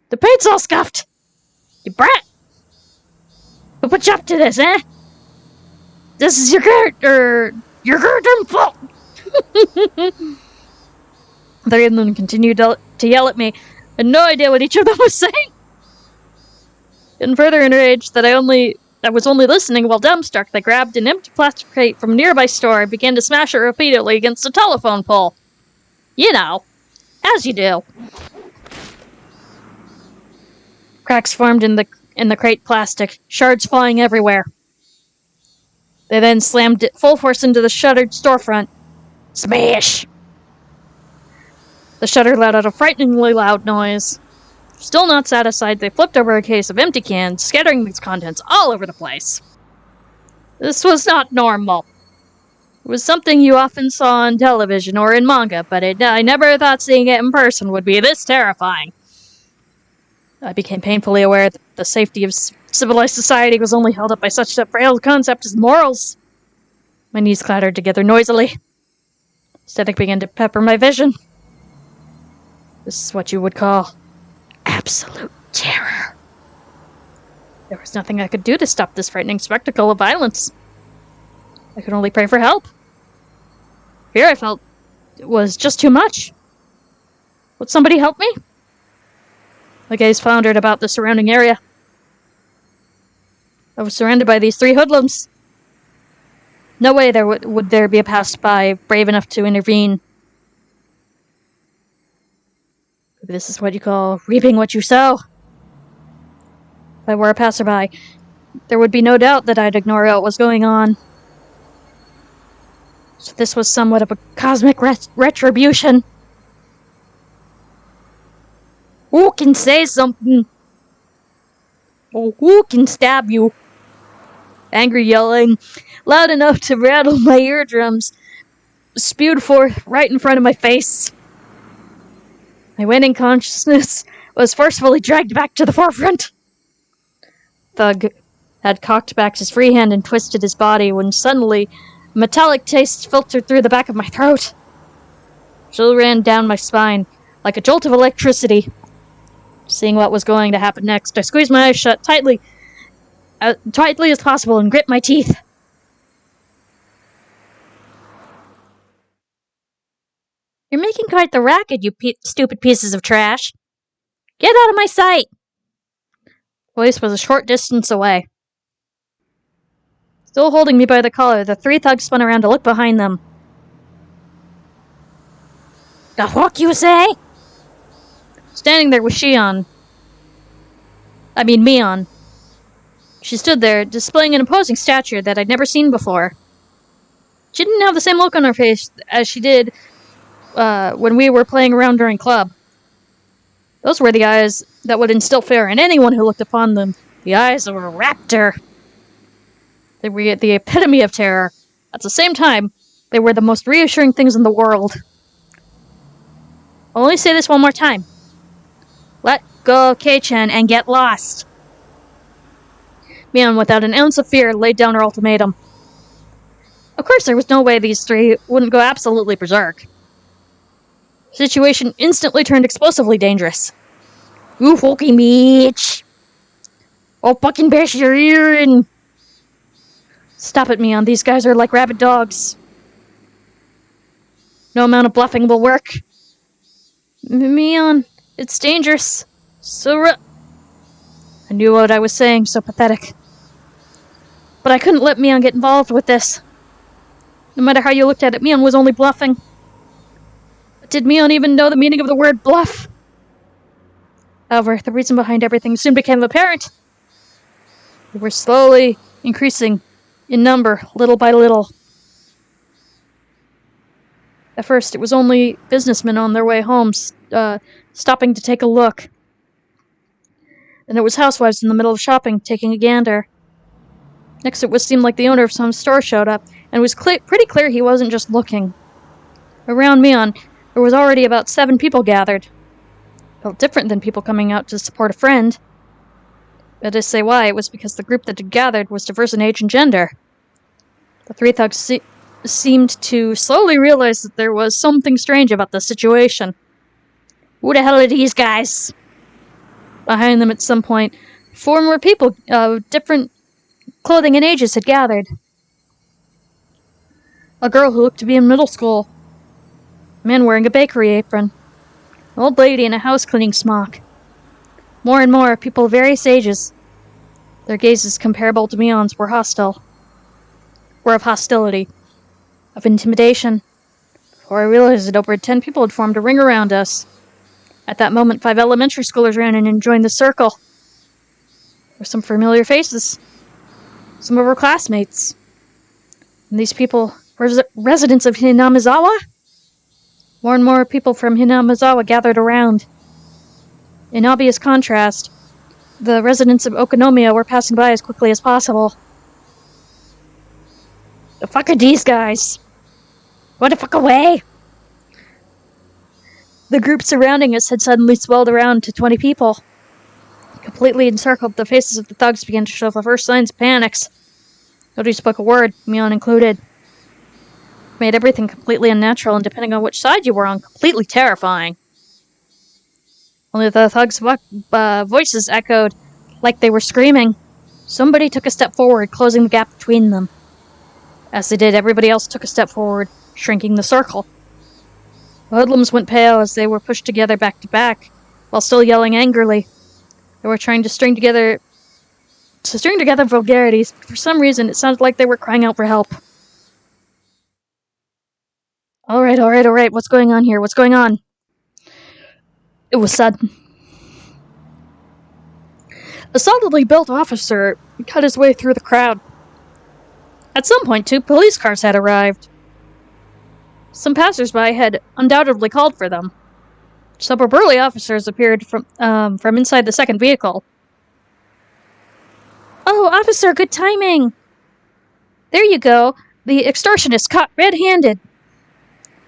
The paint's all scuffed. You brat. Who put you up to this, eh? This is your goddamn fault. Three of them continued to yell at me. I had no idea what each of them was saying. Getting further enraged that I was only listening while dumbstruck, they grabbed an empty plastic crate from a nearby store and began to smash it repeatedly against a telephone pole. You know, as you do. Cracks formed in the crate plastic, shards flying everywhere. They then slammed it full force into the shuttered storefront. Smash! The shutter let out a frighteningly loud noise. Still not satisfied, they flipped over a case of empty cans, scattering its contents all over the place. This was not normal. It was something you often saw on television or in manga, but I never thought seeing it in person would be this terrifying. I became painfully aware that the safety of civilized society was only held up by such a frail concept as morals. My knees clattered together noisily. Static began to pepper my vision. This is what you would call absolute terror. There was nothing I could do to stop this frightening spectacle of violence. I could only pray for help. Fear I felt was just too much. Would somebody help me? My gaze floundered about the surrounding area. I was surrounded by these three hoodlums. No way would there be a passerby brave enough to intervene. This is what you call reaping what you sow. If I were a passerby, there would be no doubt that I'd ignore what was going on. So this was somewhat of a cosmic retribution. Who can say something? Or who can stab you? Angry yelling, loud enough to rattle my eardrums, spewed forth right in front of my face. My waning consciousness was forcefully dragged back to the forefront. Thug had cocked back his free hand and twisted his body when suddenly a metallic taste filtered through the back of my throat. Chill ran down my spine like a jolt of electricity. Seeing what was going to happen next, I squeezed my eyes shut tightly as possible and grit my teeth. You're making quite the racket, you stupid pieces of trash. Get out of my sight! Voice was a short distance away. Still holding me by the collar, the three thugs spun around to look behind them. The fuck you say? Standing there was Mion. She stood there, displaying an imposing stature that I'd never seen before. She didn't have the same look on her face as she did when we were playing around during club. Those were the eyes that would instill fear in anyone who looked upon them. The eyes of a raptor. They were the epitome of terror. At the same time, they were the most reassuring things in the world. I'll only say this one more time. Let go, Kei-chan, and get lost. Mion, without an ounce of fear, laid down her ultimatum. Of course, there was no way these three wouldn't go absolutely berserk. The situation instantly turned explosively dangerous. You fucking bitch! I'll fucking bash your ear in! Stop it, Mion. These guys are like rabid dogs. No amount of bluffing will work. Mion, it's dangerous. I knew what I was saying, so pathetic. But I couldn't let Mion get involved with this. No matter how you looked at it, Mion was only bluffing. But did Mion even know the meaning of the word bluff? However, the reason behind everything soon became apparent. They were slowly increasing in number, little by little. At first, it was only businessmen on their way home, stopping to take a look. Then it was housewives in the middle of shopping, taking a gander. Next, it seemed like the owner of some store showed up, and it was pretty clear he wasn't just looking. Around Mion, there was already about 7 people gathered. Felt different than people coming out to support a friend. But to say why, it was because the group that had gathered was diverse in age and gender. The 3 thugs seemed to slowly realize that there was something strange about the situation. Who the hell are these guys? Behind them at some point, 4 more people of different clothing and ages had gathered. A girl who looked to be in middle school. A man wearing a bakery apron. An old lady in a house-cleaning smock. More and more, people of various ages. Their gazes, comparable to Mion's, were hostile. Were of hostility. Of intimidation. Before I realized it, over 10 people had formed a ring around us. At that moment, 5 elementary schoolers ran in and joined the circle. There were some familiar faces. Some of our classmates. And these people were residents of Hinamizawa? More and more people from Hinamizawa gathered around. In obvious contrast, the residents of Okonomiya were passing by as quickly as possible. The fuck are these guys? Go the fuck away! The group surrounding us had suddenly swelled around to 20 people. Completely encircled, the faces of the thugs began to show the first signs of panics. Nobody spoke a word, Mion included. It made everything completely unnatural, and depending on which side you were on, completely terrifying. Only the thugs' voices echoed like they were screaming. Somebody took a step forward, closing the gap between them. As they did, everybody else took a step forward, shrinking the circle. The hoodlums went pale as they were pushed together back to back, while still yelling angrily. They were trying to string together vulgarities, but for some reason it sounded like they were crying out for help. Alright, what's going on here? What's going on? It was sudden. A solidly built officer cut his way through the crowd. At some point, 2 police cars had arrived. Some passersby had undoubtedly called for them. Some burly officers appeared from inside the second vehicle. Oh, officer, good timing! There you go. The extortionist caught red-handed.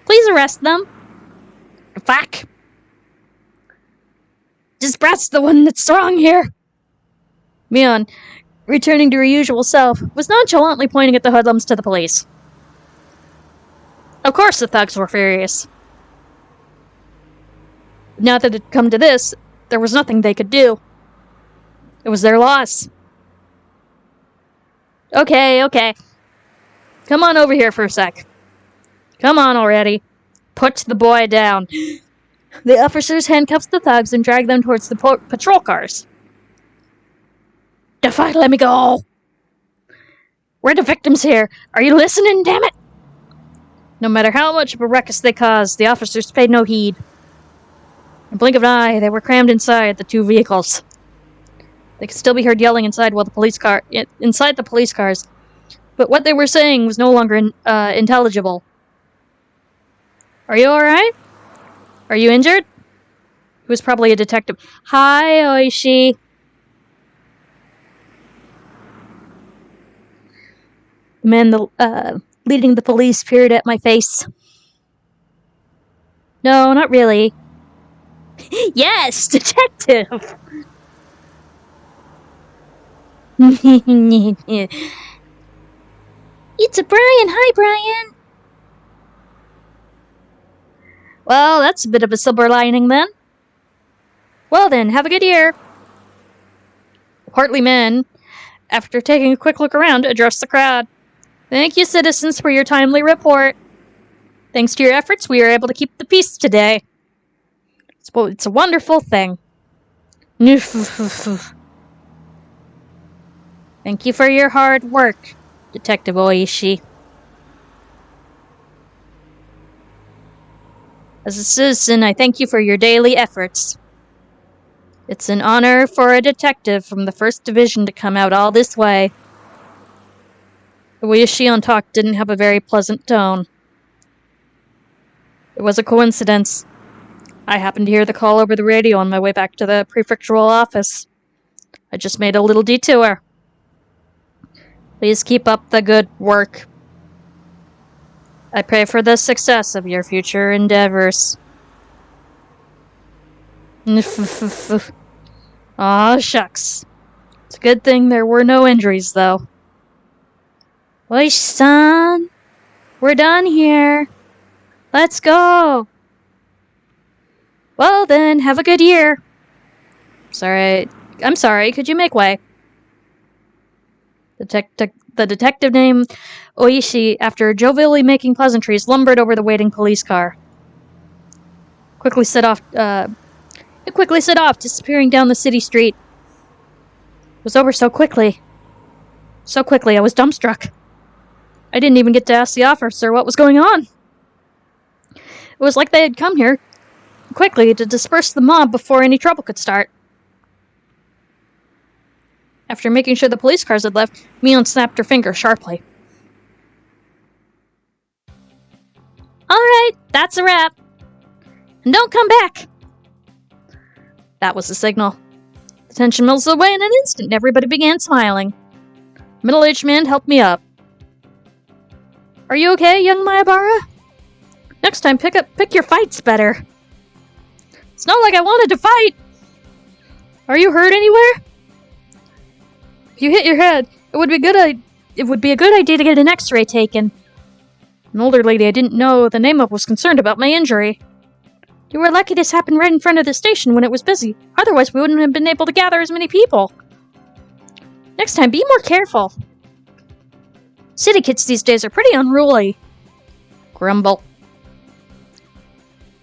Please arrest them. Fuck! This brat's the one that's wrong here. Mion, returning to her usual self, was nonchalantly pointing at the hoodlums to the police. Of course the thugs were furious. Now that it had come to this, there was nothing they could do. It was their loss. Okay. Come on over here for a sec. Come on already. Put the boy down. The officers handcuffed the thugs and dragged them towards the patrol cars. The fuck, let me go! We're the victims here. Are you listening, damn it? No matter how much of a ruckus they caused, the officers paid no heed. In a blink of an eye, they were crammed inside the 2 vehicles. They could still be heard yelling inside the police cars, but what they were saying was no longer intelligible. Are you alright? Are you injured? He was probably a detective. Hi, Oishi. The man leading the police peered at my face. No, not really. Yes, detective! It's a Brian. Hi, Brian. Well, that's a bit of a silver lining, then. Well, then, have a good year. The portly man, after taking a quick look around, addressed the crowd. Thank you, citizens, for your timely report. Thanks to your efforts, we are able to keep the peace today. It's a wonderful thing. Thank you for your hard work, Detective Oishi. As a citizen, I thank you for your daily efforts. It's an honor for a detective from the 1st Division to come out all this way. The way Shion talked didn't have a very pleasant tone. It was a coincidence. I happened to hear the call over the radio on my way back to the prefectural office. I just made a little detour. Please keep up the good work. I pray for the success of your future endeavors. Aw, shucks. It's a good thing there were no injuries, though. Oishi-san, we're done here. Let's go. Well then, have a good year. I'm sorry, could you make way? The detective named Oishi, after jovially making pleasantries, lumbered over the waiting police car. It quickly set off, disappearing down the city street. It was over so quickly. So quickly, I was dumbstruck. I didn't even get to ask the officer what was going on. It was like they had come here quickly to disperse the mob before any trouble could start. After making sure the police cars had left, Mion snapped her finger sharply. Alright, that's a wrap. And don't come back! That was the signal. The tension melted away in an instant and everybody began smiling. A middle-aged man helped me up. Are you okay, young Mayabara? Next time, pick your fights better. It's not like I wanted to fight! Are you hurt anywhere? If you hit your head, it would be a good idea to get an x-ray taken. An older lady I didn't know the name of was concerned about my injury. You were lucky this happened right in front of the station when it was busy. Otherwise, we wouldn't have been able to gather as many people. Next time, be more careful. City kids these days are pretty unruly. Grumble.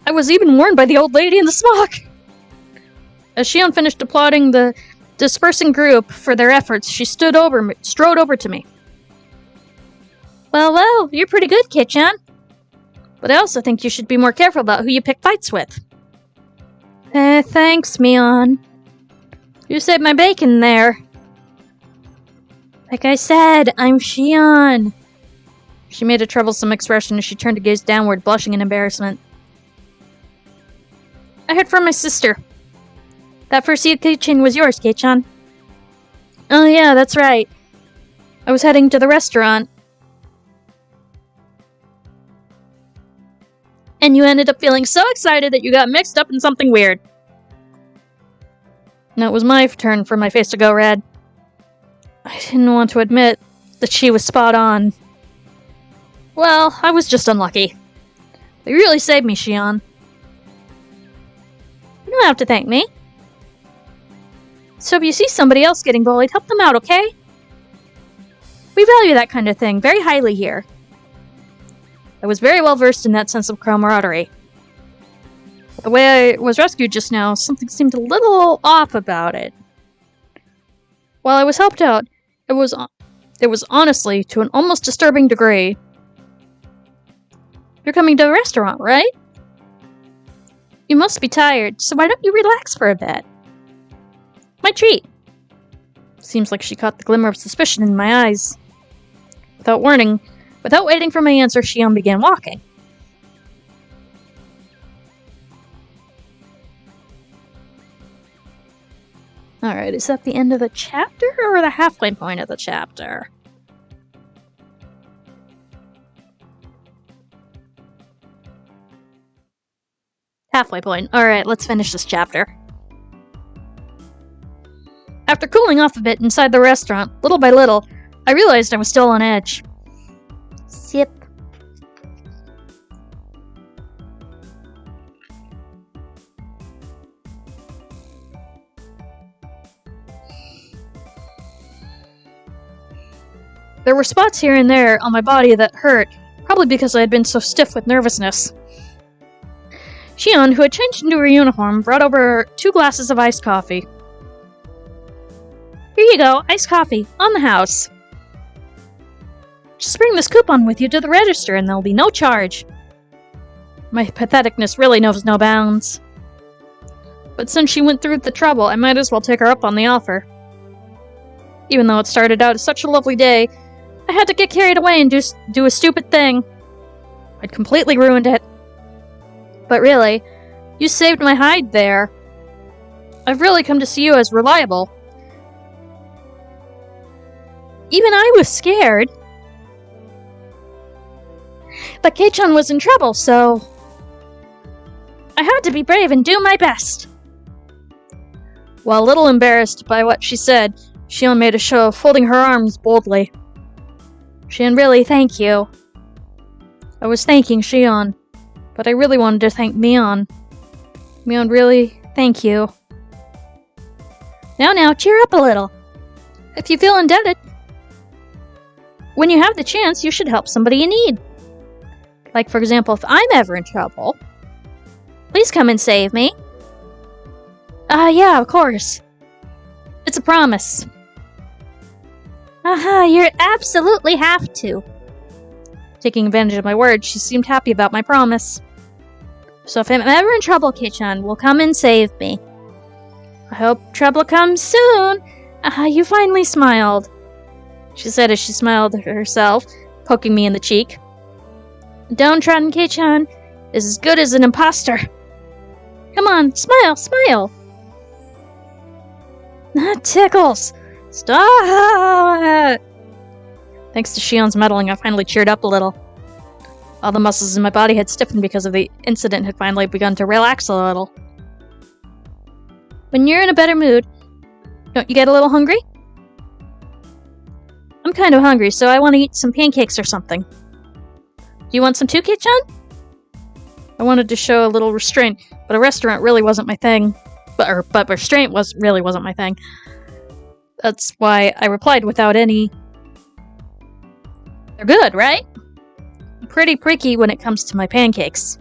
I was even warned by the old lady in the smock. As Shion finished applauding the dispersing group for their efforts, she strode over to me. Well, you're pretty good, Kit-chan. But I also think you should be more careful about who you pick fights with. Thanks, Mion. You saved my bacon there. Like I said, I'm Shion. She made a troublesome expression as she turned to gaze downward, blushing in embarrassment. I heard from my sister. That first kitchen was yours, Kei-chan. Oh yeah, that's right. I was heading to the restaurant. And you ended up feeling so excited that you got mixed up in something weird. Now it was my turn for my face to go red. I didn't want to admit that she was spot on. Well, I was just unlucky. But you really saved me, Shion. You don't have to thank me. So if you see somebody else getting bullied, help them out, okay? We value that kind of thing very highly here. I was very well versed in that sense of camaraderie. But the way I was rescued just now, something seemed a little off about it. While I was helped out, it was honestly to an almost disturbing degree. You're coming to the restaurant, right? You must be tired, so why don't you relax for a bit? My treat. Seems like she caught the glimmer of suspicion in my eyes. Without waiting for my answer, Shion began walking. Alright, is that the end of the chapter or the halfway point of the chapter? Halfway point. Alright, let's finish this chapter. After cooling off a bit inside the restaurant, little by little, I realized I was still on edge. Sip. There were spots here and there on my body that hurt, probably because I had been so stiff with nervousness. Shion, who had changed into her uniform, brought over 2 glasses of iced coffee. Here you go, iced coffee, on the house. Just bring this coupon with you to the register and there'll be no charge. My patheticness really knows no bounds. But since she went through the trouble, I might as well take her up on the offer. Even though it started out as such a lovely day, I had to get carried away and do a stupid thing. I'd completely ruined it. But really, you saved my hide there. I've really come to see you as reliable. Even I was scared. But Kei-chan was in trouble, so I had to be brave and do my best. While a little embarrassed by what she said, Shion made a show of folding her arms boldly. Shion, really, thank you. I was thanking Shion, but I really wanted to thank Mion. Mion, really, thank you. Now, cheer up a little. If you feel indebted, when you have the chance, you should help somebody in need. Like, for example, if I'm ever in trouble, please come and save me. Yeah, of course. It's a promise. You absolutely have to. Taking advantage of my words, she seemed happy about my promise. So if I'm ever in trouble, Kei-chan will come and save me. I hope trouble comes soon. You finally smiled, she said as she smiled at herself, poking me in the cheek. Downtrodden Kei-chan is as good as an imposter. Come on, smile, smile. That tickles. Stop! Thanks to Shion's meddling, I finally cheered up a little. All the muscles in my body had stiffened because of the incident had finally begun to relax a little. When you're in a better mood, don't you get a little hungry? I'm kind of hungry, so I want to eat some pancakes or something. Do you want some too, Kei-chan? I wanted to show a little restraint, but a restaurant really wasn't my thing. But restraint really wasn't my thing. That's why I replied without any... They're good, right? I'm pretty pricky when it comes to my pancakes.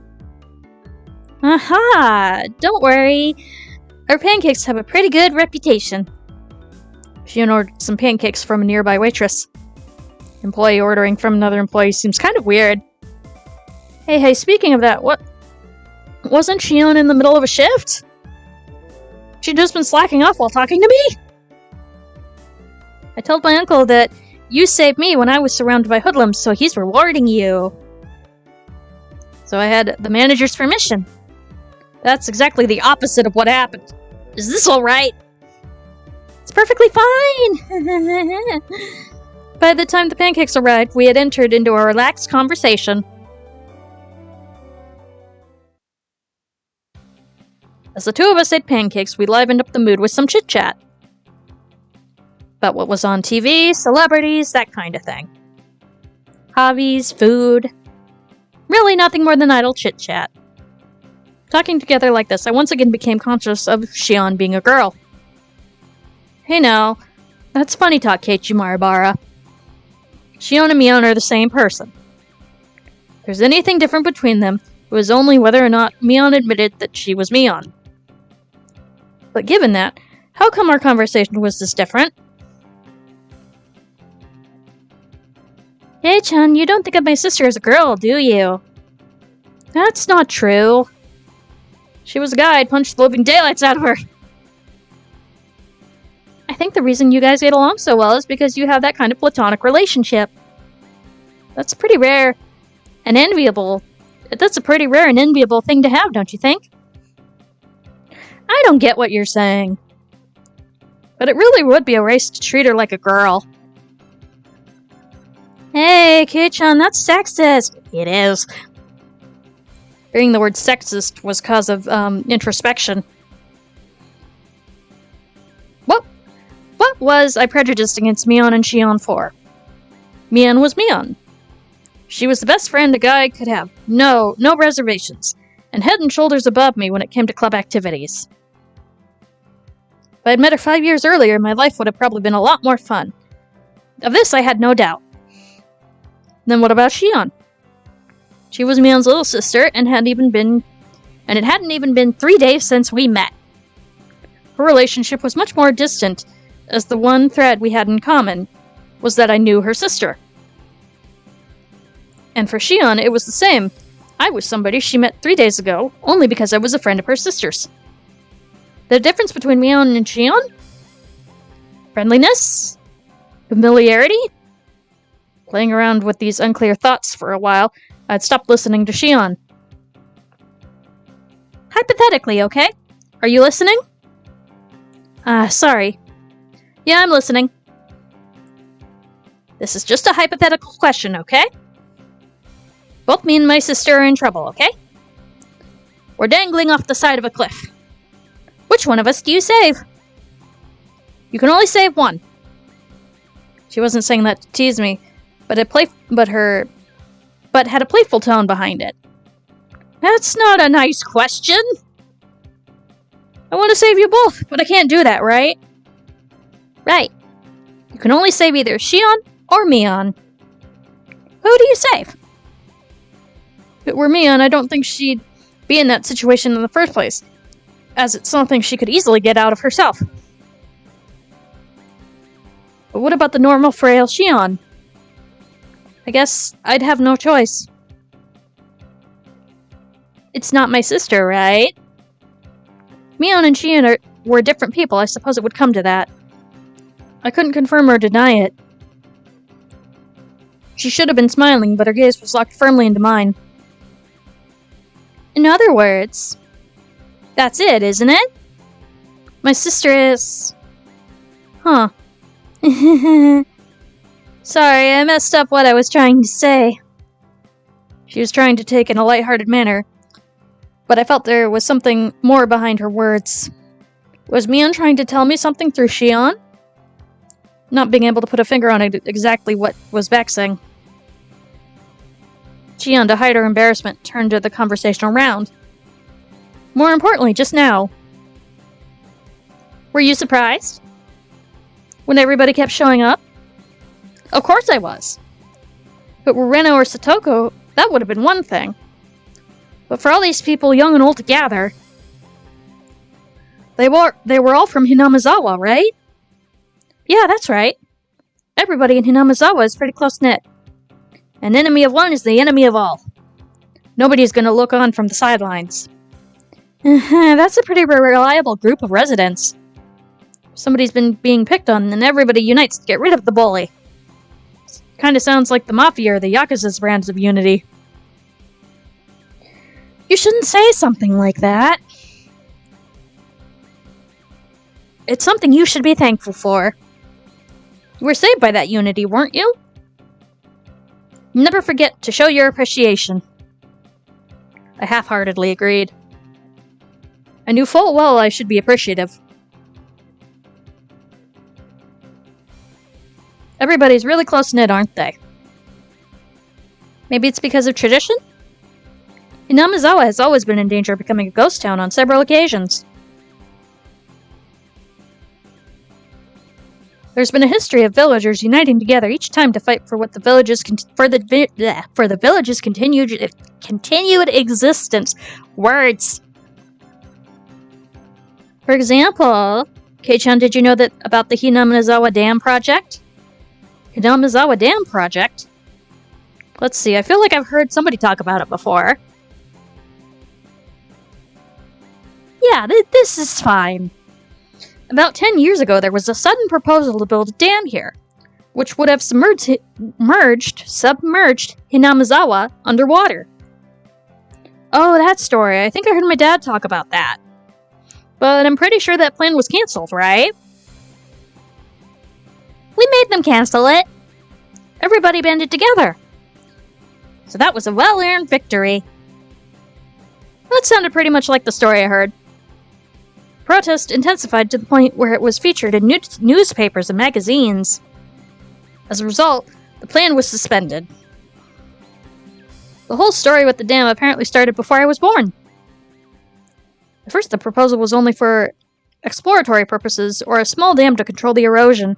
Aha! Don't worry. Our pancakes have a pretty good reputation. She ordered some pancakes from a nearby waitress. Employee ordering from another employee seems kind of weird. Hey, speaking of that, wasn't Shion in the middle of a shift? She'd just been slacking off while talking to me? I told my uncle that you saved me when I was surrounded by hoodlums, so he's rewarding you. So I had the manager's permission. That's exactly the opposite of what happened. Is this alright? It's perfectly fine! By the time the pancakes arrived, we had entered into a relaxed conversation. As the two of us ate pancakes, we livened up the mood with some chit-chat. About what was on TV, celebrities, that kind of thing. Hobbies, food. Really nothing more than idle chit-chat. Talking together like this, I once again became conscious of Shion being a girl. Hey now, that's funny talk, Keiichi Maribara. Shion and Mion are the same person. If there's anything different between them, it was only whether or not Mion admitted that she was Mion. But given that, how come our conversation was this different? Hey-chan, you don't think of my sister as a girl, do you? That's not true. She was a guy, I'd punch the living daylights out of her. I think the reason you guys get along so well is because you have that kind of platonic relationship. That's pretty rare and enviable. That's a pretty rare and enviable thing to have, don't you think? I don't get what you're saying. But it really would be a race to treat her like a girl. Hey, Kei-chan, that's sexist. It is. Hearing the word sexist was cause of, introspection. What was I prejudiced against Mion and Shion for? Mion was Mion. She was the best friend a guy could have. No reservations. And head and shoulders above me when it came to club activities. If I had met her 5 years earlier, my life would have probably been a lot more fun. Of this I had no doubt. Then what about Shion? She was Mion's little sister, and it hadn't even been 3 days since we met. Her relationship was much more distant, as the one thread we had in common was that I knew her sister. And for Shion, it was the same. I was somebody she met 3 days ago, only because I was a friend of her sister's. The difference between Mion and Shion? Friendliness? Familiarity? Playing around with these unclear thoughts for a while, I'd stopped listening to Shion. Hypothetically, okay? Are you listening? Sorry. Yeah, I'm listening. This is just a hypothetical question, okay? Both me and my sister are in trouble, okay? We're dangling off the side of a cliff. Which one of us do you save? You can only save one. She wasn't saying that to tease me, but had a playful tone behind it. That's not a nice question. I want to save you both, but I can't do that, right? Right. You can only save either Shion or Mion. Who do you save? If it were Mion, I don't think she'd be in that situation in the first place, as it's something she could easily get out of herself. But what about the normal, frail Shion? I guess I'd have no choice. It's not my sister, right? Mion and Shion were different people. I suppose it would come to that. I couldn't confirm or deny it. She should have been smiling, but her gaze was locked firmly into mine. In other words, that's it, isn't it? My sister is... Huh. Sorry, I messed up what I was trying to say. She was trying to take in a lighthearted manner, but I felt there was something more behind her words. Was Mion trying to tell me something through Shion? Not being able to put a finger on exactly what was vexing. Shion, to hide her embarrassment, turned the conversation around. More importantly, just now. Were you surprised? When everybody kept showing up? Of course I was. If it were Reno or Satoko, that would have been one thing. But for all these people, young and old, to gather... They were all from Hinamizawa, right? Yeah, that's right. Everybody in Hinamizawa is pretty close-knit. An enemy of one is the enemy of all. Nobody's gonna look on from the sidelines. That's a pretty reliable group of residents. Somebody's been being picked on, and everybody unites to get rid of the bully. Kinda sounds like the Mafia or the Yakuza's brands of unity. You shouldn't say something like that. It's something you should be thankful for. You were saved by that unity, weren't you? Never forget to show your appreciation. I half-heartedly agreed. I knew full well I should be appreciative. Everybody's really close-knit, aren't they? Maybe it's because of tradition? Hinamizawa has always been in danger of becoming a ghost town on several occasions. There's been a history of villagers uniting together each time to fight for what the village's continued existence. Words. For example, Kei-chan, did you know that about the Hinamizawa Dam project? Hinamizawa Dam project? Let's see, I feel like I've heard somebody talk about it before. Yeah, this is fine. About 10 years ago, there was a sudden proposal to build a dam here, which would have submerged Hinamizawa underwater. Oh, that story. I think I heard my dad talk about that. But I'm pretty sure that plan was cancelled, right? We made them cancel it. Everybody banded together. So that was a well-earned victory. That sounded pretty much like the story I heard. Protest intensified to the point where it was featured in newspapers and magazines. As a result, the plan was suspended. The whole story with the dam apparently started before I was born. At first, the proposal was only for exploratory purposes or a small dam to control the erosion.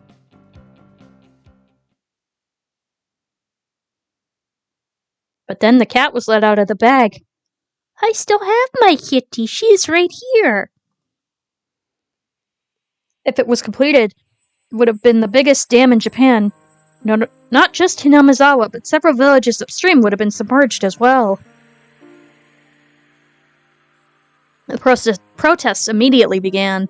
But then the cat was let out of the bag. I still have my kitty. She's right here. If it was completed, it would have been the biggest dam in Japan. No, not just Hinamizawa, but several villages upstream would have been submerged as well. The protests immediately began.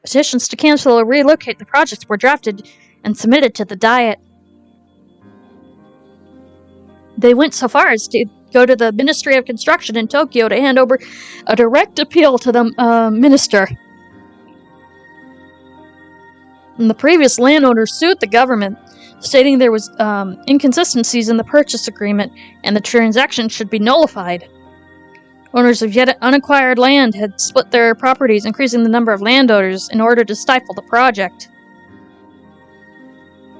Petitions to cancel or relocate the project were drafted and submitted to the Diet. They went so far as to go to the Ministry of Construction in Tokyo to hand over a direct appeal to the minister. And the previous landowner sued the government, stating there was inconsistencies in the purchase agreement and the transaction should be nullified. Owners of yet unacquired land had split their properties, increasing the number of landowners in order to stifle the project.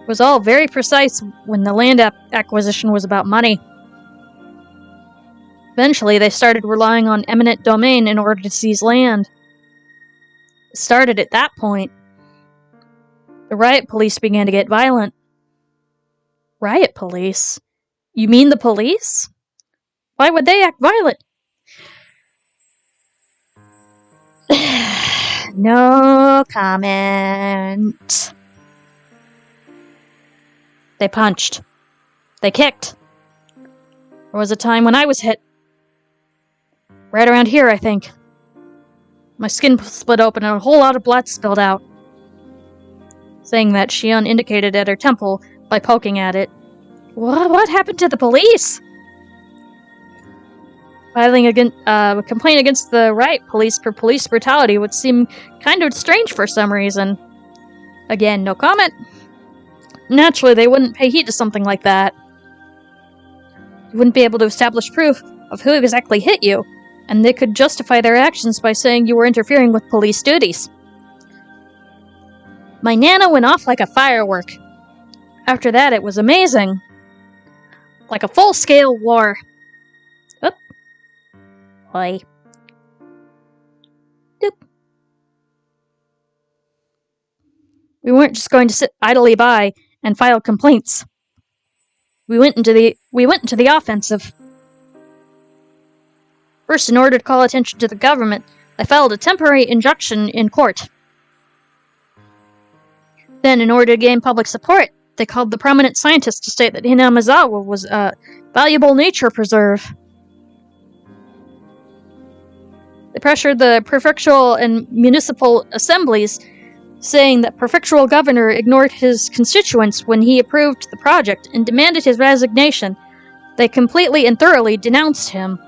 It was all very precise when the land acquisition was about money. Eventually, they started relying on eminent domain in order to seize land. It started at that point. The riot police began to get violent. Riot police? You mean the police? Why would they act violent? No comment. They punched. They kicked. There was a time when I was hit. Right around here, I think. My skin split open and a whole lot of blood spilled out. Saying that, Shion indicated at her temple by poking at it. What happened to the police? Filing a complaint against the riot police for police brutality would seem kind of strange for some reason. Again, no comment. Naturally, they wouldn't pay heed to something like that. You wouldn't be able to establish proof of who exactly hit you, and they could justify their actions by saying you were interfering with police duties. My Nana went off like a firework. After that, it was amazing. Like a full-scale war. Oop. Oi. Doop. We weren't just going to sit idly by and file complaints. We went into the offensive. First, in order to call attention to the government, I filed a temporary injunction in court. Then, in order to gain public support, they called the prominent scientists to state that Hinamizawa was a valuable nature preserve. They pressured the prefectural and municipal assemblies, saying that prefectural governor ignored his constituents when he approved the project and demanded his resignation. They completely and thoroughly denounced him.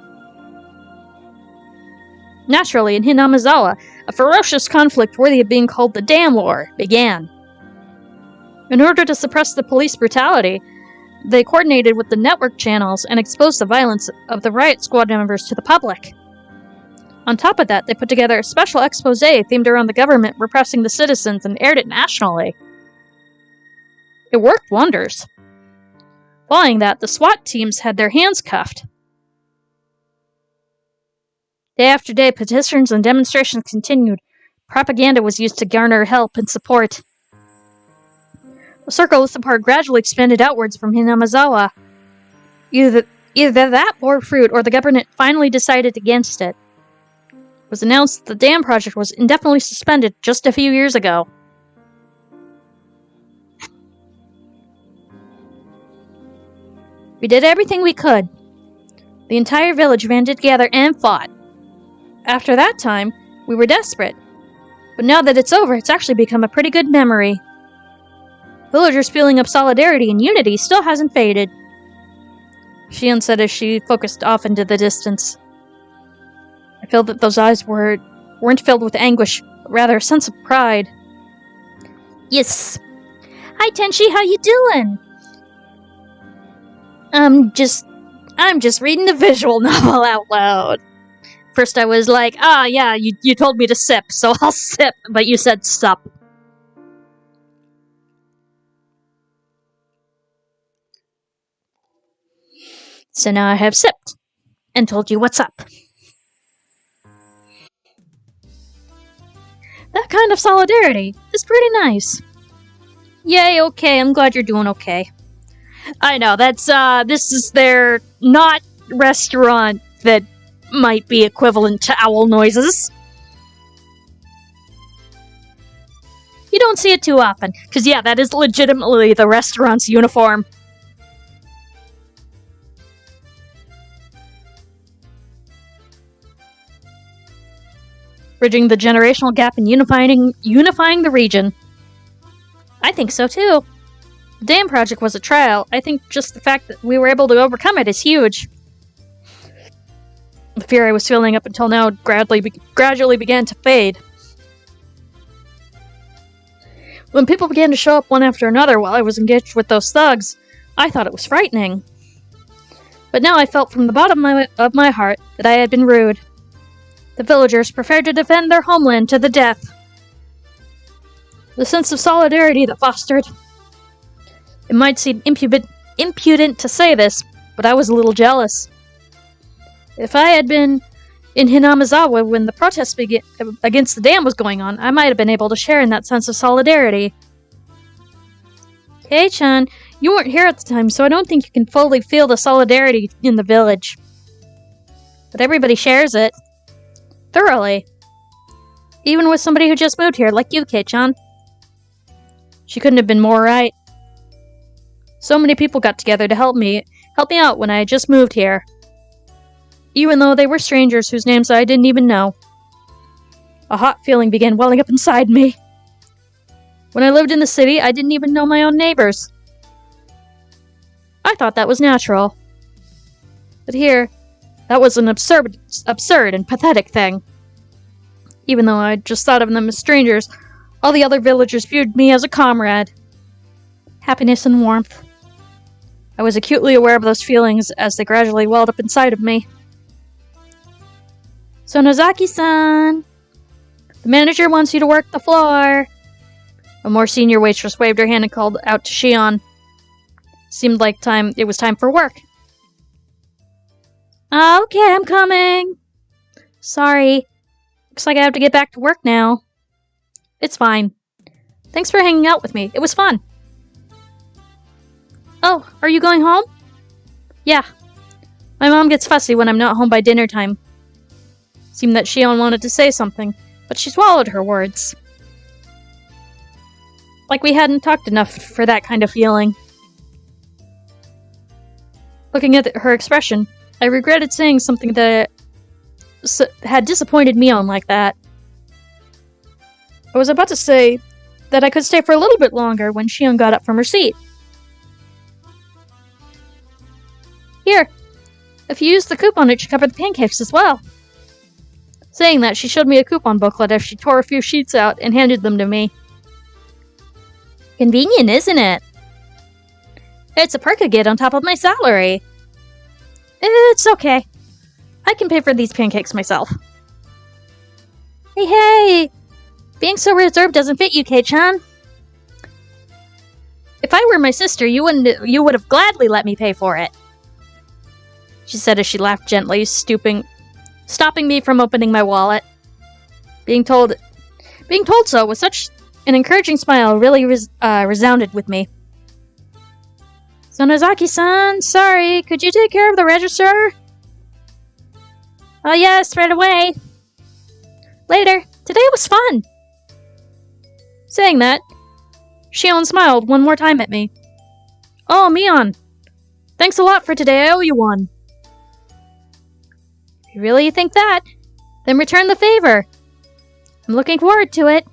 Naturally, in Hinamizawa, a ferocious conflict worthy of being called the Dam War began. In order to suppress the police brutality, they coordinated with the network channels and exposed the violence of the riot squad members to the public. On top of that, they put together a special expose themed around the government repressing the citizens and aired it nationally. It worked wonders. Following that, the SWAT teams had their hands cuffed. Day after day, petitions and demonstrations continued. Propaganda was used to garner help and support. The circle of support gradually expanded outwards from Hinamizawa. Either that bore fruit, or the government finally decided against it. It was announced that the dam project was indefinitely suspended just a few years ago. We did everything we could. The entire village banded together and fought. After that time, we were desperate. But now that it's over, it's actually become a pretty good memory. Villagers' feeling of solidarity and unity still hasn't faded. Shion said as she focused off into the distance. I feel that those eyes weren't filled with anguish, but rather a sense of pride. Yes, Hi, Tenshi, how you doing? I'm just reading the visual novel out loud. First I was like, yeah, you told me to sip, so I'll sip, but you said sup. So now I have sipped, and told you what's up. That kind of solidarity is pretty nice. Yay, okay, I'm glad you're doing okay. I know, this is their not restaurant that might be equivalent to owl noises. You don't see it too often, because yeah, that is legitimately the restaurant's uniform. Bridging the generational gap and unifying the region. I think so too. The dam project was a trial. I think just the fact that we were able to overcome it is huge. The fear I was feeling up until now gradually began to fade. When people began to show up one after another while I was engaged with those thugs, I thought it was frightening. But now I felt from the bottom of my heart that I had been rude. The villagers prepared to defend their homeland to the death. The sense of solidarity that fostered. It might seem impudent to say this, but I was a little jealous. If I had been in Hinamizawa when the protest against the dam was going on, I might have been able to share in that sense of solidarity. Kei-chan, you weren't here at the time, so I don't think you can fully feel the solidarity in the village. But everybody shares it. Thoroughly. Even with somebody who just moved here, like you, Kei-chan. She couldn't have been more right. So many people got together to help me out when I had just moved here. Even though they were strangers whose names I didn't even know. A hot feeling began welling up inside me. When I lived in the city, I didn't even know my own neighbors. I thought that was natural. But here, that was an absurd and pathetic thing. Even though I just thought of them as strangers, all the other villagers viewed me as a comrade. Happiness and warmth. I was acutely aware of those feelings as they gradually welled up inside of me. So Nozaki-san, the manager wants you to work the floor. A more senior waitress waved her hand and called out to Shion. Seemed like it was time for work. Okay, I'm coming. Sorry. Looks like I have to get back to work now. It's fine. Thanks for hanging out with me. It was fun. Oh, are you going home? Yeah. My mom gets fussy when I'm not home by dinner time. Seemed that Shion wanted to say something, but she swallowed her words. Like we hadn't talked enough for that kind of feeling. Looking at her expression, I regretted saying something that had disappointed Mion like that. I was about to say that I could stay for a little bit longer when Shion got up from her seat. Here, if you use the coupon, it should cover the pancakes as well. Saying that, she showed me a coupon booklet as she tore a few sheets out and handed them to me. Convenient, isn't it? It's a perk I get on top of my salary. It's okay. I can pay for these pancakes myself. Hey! Being so reserved doesn't fit you, Kei-chan. If I were my sister, you would have gladly let me pay for it. She said as she laughed gently, stopping me from opening my wallet. Being told so with such an encouraging smile really resounded with me. So Nozaki-san, sorry, could you take care of the register? Oh yes, right away. Later. Today was fun. Saying that, Shion smiled one more time at me. Oh, Mion. Thanks a lot for today, I owe you one. If you really think that, then return the favor. I'm looking forward to it.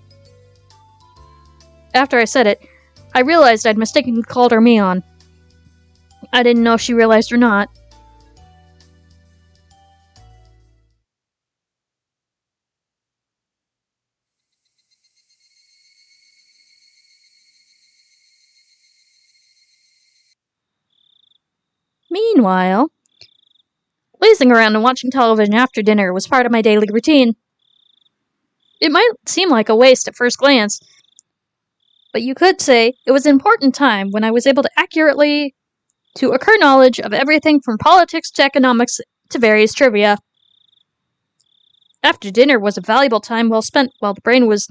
After I said it, I realized I'd mistakenly called her Mion. I didn't know if she realized or not. Meanwhile, lazing around and watching television after dinner was part of my daily routine. It might seem like a waste at first glance, but you could say it was an important time when I was able to accurately acquire knowledge of everything from politics to economics to various trivia. After dinner was a valuable time well spent while the brain was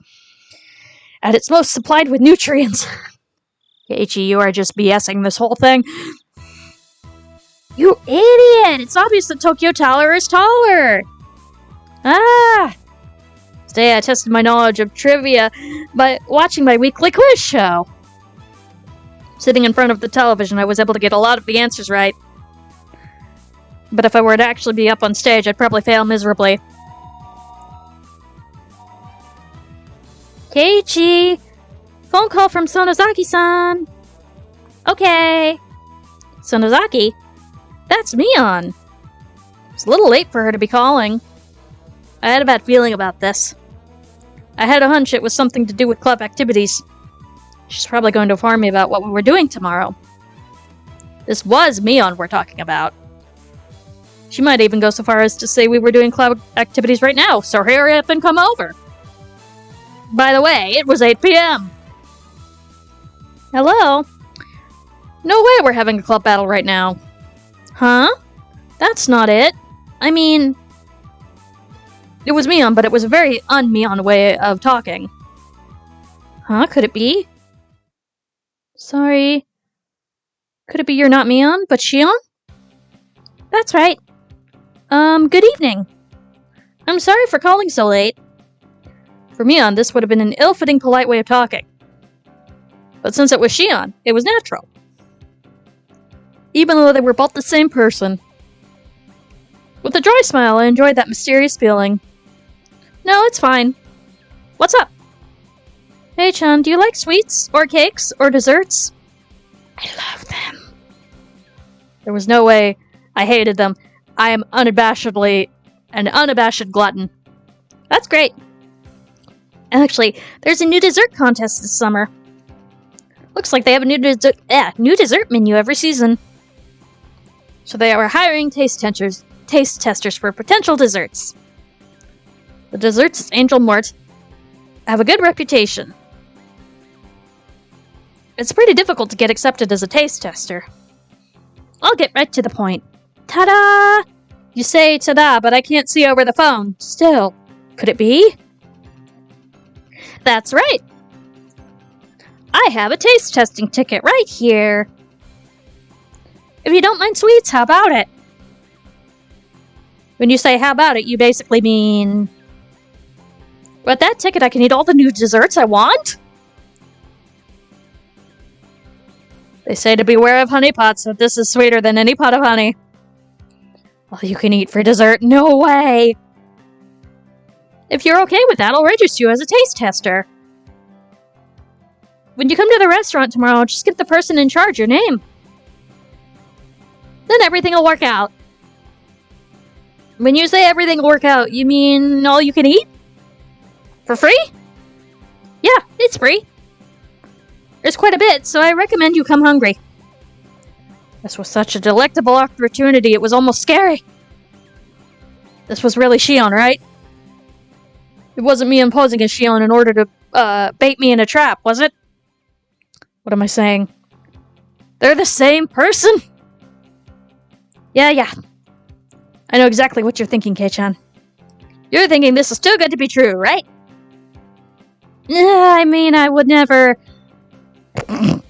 at its most supplied with nutrients. Keiichi, you are just BSing this whole thing. You idiot! It's obvious that Tokyo Tower is taller! Today I tested my knowledge of trivia by watching my weekly quiz show. Sitting in front of the television, I was able to get a lot of the answers right. But if I were to actually be up on stage, I'd probably fail miserably. Keiichi! Phone call from Sonozaki-san! Okay. Sonozaki? That's Mion! It's a little late for her to be calling. I had a bad feeling about this. I had a hunch it was something to do with club activities. She's probably going to inform me about what we were doing tomorrow. This was Mion we're talking about. She might even go so far as to say we were doing club activities right now, so hurry up and come over. By the way, it was 8 p.m. Hello? No way we're having a club battle right now. Huh? That's not it. I mean, it was Mion, but it was a very un-Mion way of talking. Huh? Could it be? Sorry. Could it be you're not Mion, but Shion? That's right. Good evening. I'm sorry for calling so late. For Mion, this would have been an ill-fitting polite way of talking. But since it was Shion, it was natural. Even though they were both the same person. With a dry smile, I enjoyed that mysterious feeling. No, it's fine. What's up? Hey, Chan, do you like sweets, or cakes, or desserts? I love them. There was no way I hated them. I am unabashedly an unabashed glutton. That's great. Actually, there's a new dessert contest this summer. Looks like they have a new dessert menu every season. So they are hiring taste testers for potential desserts. The desserts at Angel Mort have a good reputation. It's pretty difficult to get accepted as a taste tester. I'll get right to the point. Ta-da! You say ta-da, but I can't see over the phone. Still, could it be? That's right. I have a taste testing ticket right here. If you don't mind sweets, how about it? When you say how about it, you basically mean... With that ticket, I can eat all the new desserts I want? They say to beware of honey pots, but this is sweeter than any pot of honey. All you can eat for dessert? No way! If you're okay with that, I'll register you as a taste tester. When you come to the restaurant tomorrow, just give the person in charge your name. Then everything will work out. When you say everything will work out, you mean all you can eat? For free? Yeah, it's free. There's quite a bit, so I recommend you come hungry. This was such a delectable opportunity, it was almost scary. This was really Shion, right? It wasn't me imposing as Shion in order to bait me in a trap, was it? What am I saying? They're the same person? Yeah. I know exactly what you're thinking, Kei-chan. You're thinking this is too good to be true, right? I mean, I would never... I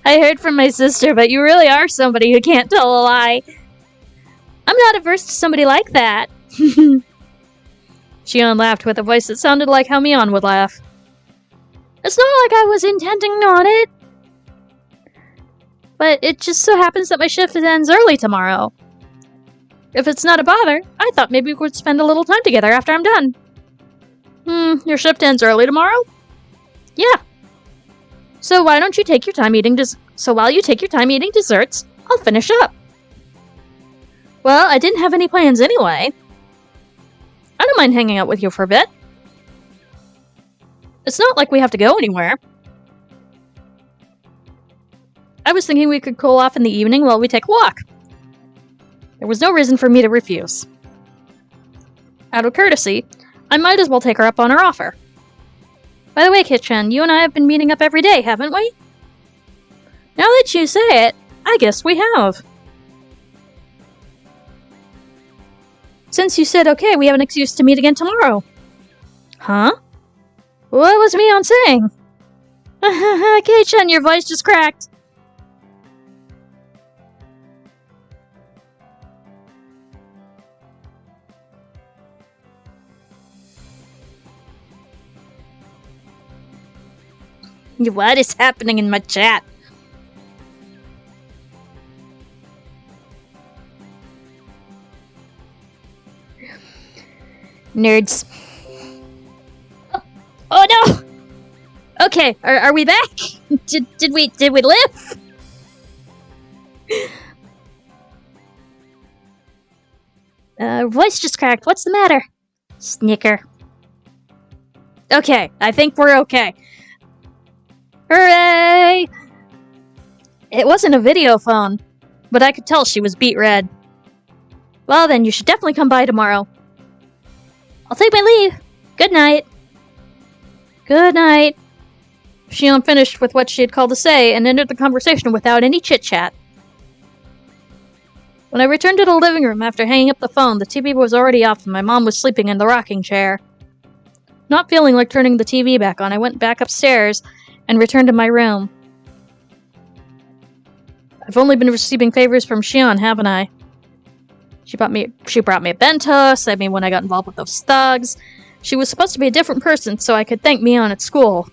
heard from my sister, but you really are somebody who can't tell a lie. I'm not averse to somebody like that. Shion laughed with a voice that sounded like how Mion would laugh. It's not like I was intending on it. But it just so happens that my shift ends early tomorrow. If it's not a bother, I thought maybe we could spend a little time together after I'm done. Your shift ends early tomorrow? Yeah. So why don't you take your time eating while you take your time eating desserts, I'll finish up. Well, I didn't have any plans anyway. I don't mind hanging out with you for a bit. It's not like we have to go anywhere. I was thinking we could cool off in the evening while we take a walk. There was no reason for me to refuse. Out of courtesy, I might as well take her up on her offer. By the way, Kitchen, you and I have been meeting up every day, haven't we? Now that you say it, I guess we have. Since you said okay, we have an excuse to meet again tomorrow. Huh? What was Mion saying? Kei-chan, your voice just cracked. What is happening in my chat? Nerds. Oh no! Okay, are we back? Did we live? Voice just cracked. What's the matter? Snicker. Okay, I think we're okay. Hooray! It wasn't a video phone, but I could tell she was beet red. Well then, you should definitely come by tomorrow. I'll take my leave. Good night. Good night. Shion finished with what she had called to say and ended the conversation without any chit-chat. When I returned to the living room after hanging up the phone, the TV was already off and my mom was sleeping in the rocking chair. Not feeling like turning the TV back on, I went back upstairs and returned to my room. I've only been receiving favors from Shion, haven't I? She brought me a bento, saved me when I got involved with those thugs. She was supposed to be a different person so I could thank Mion at school.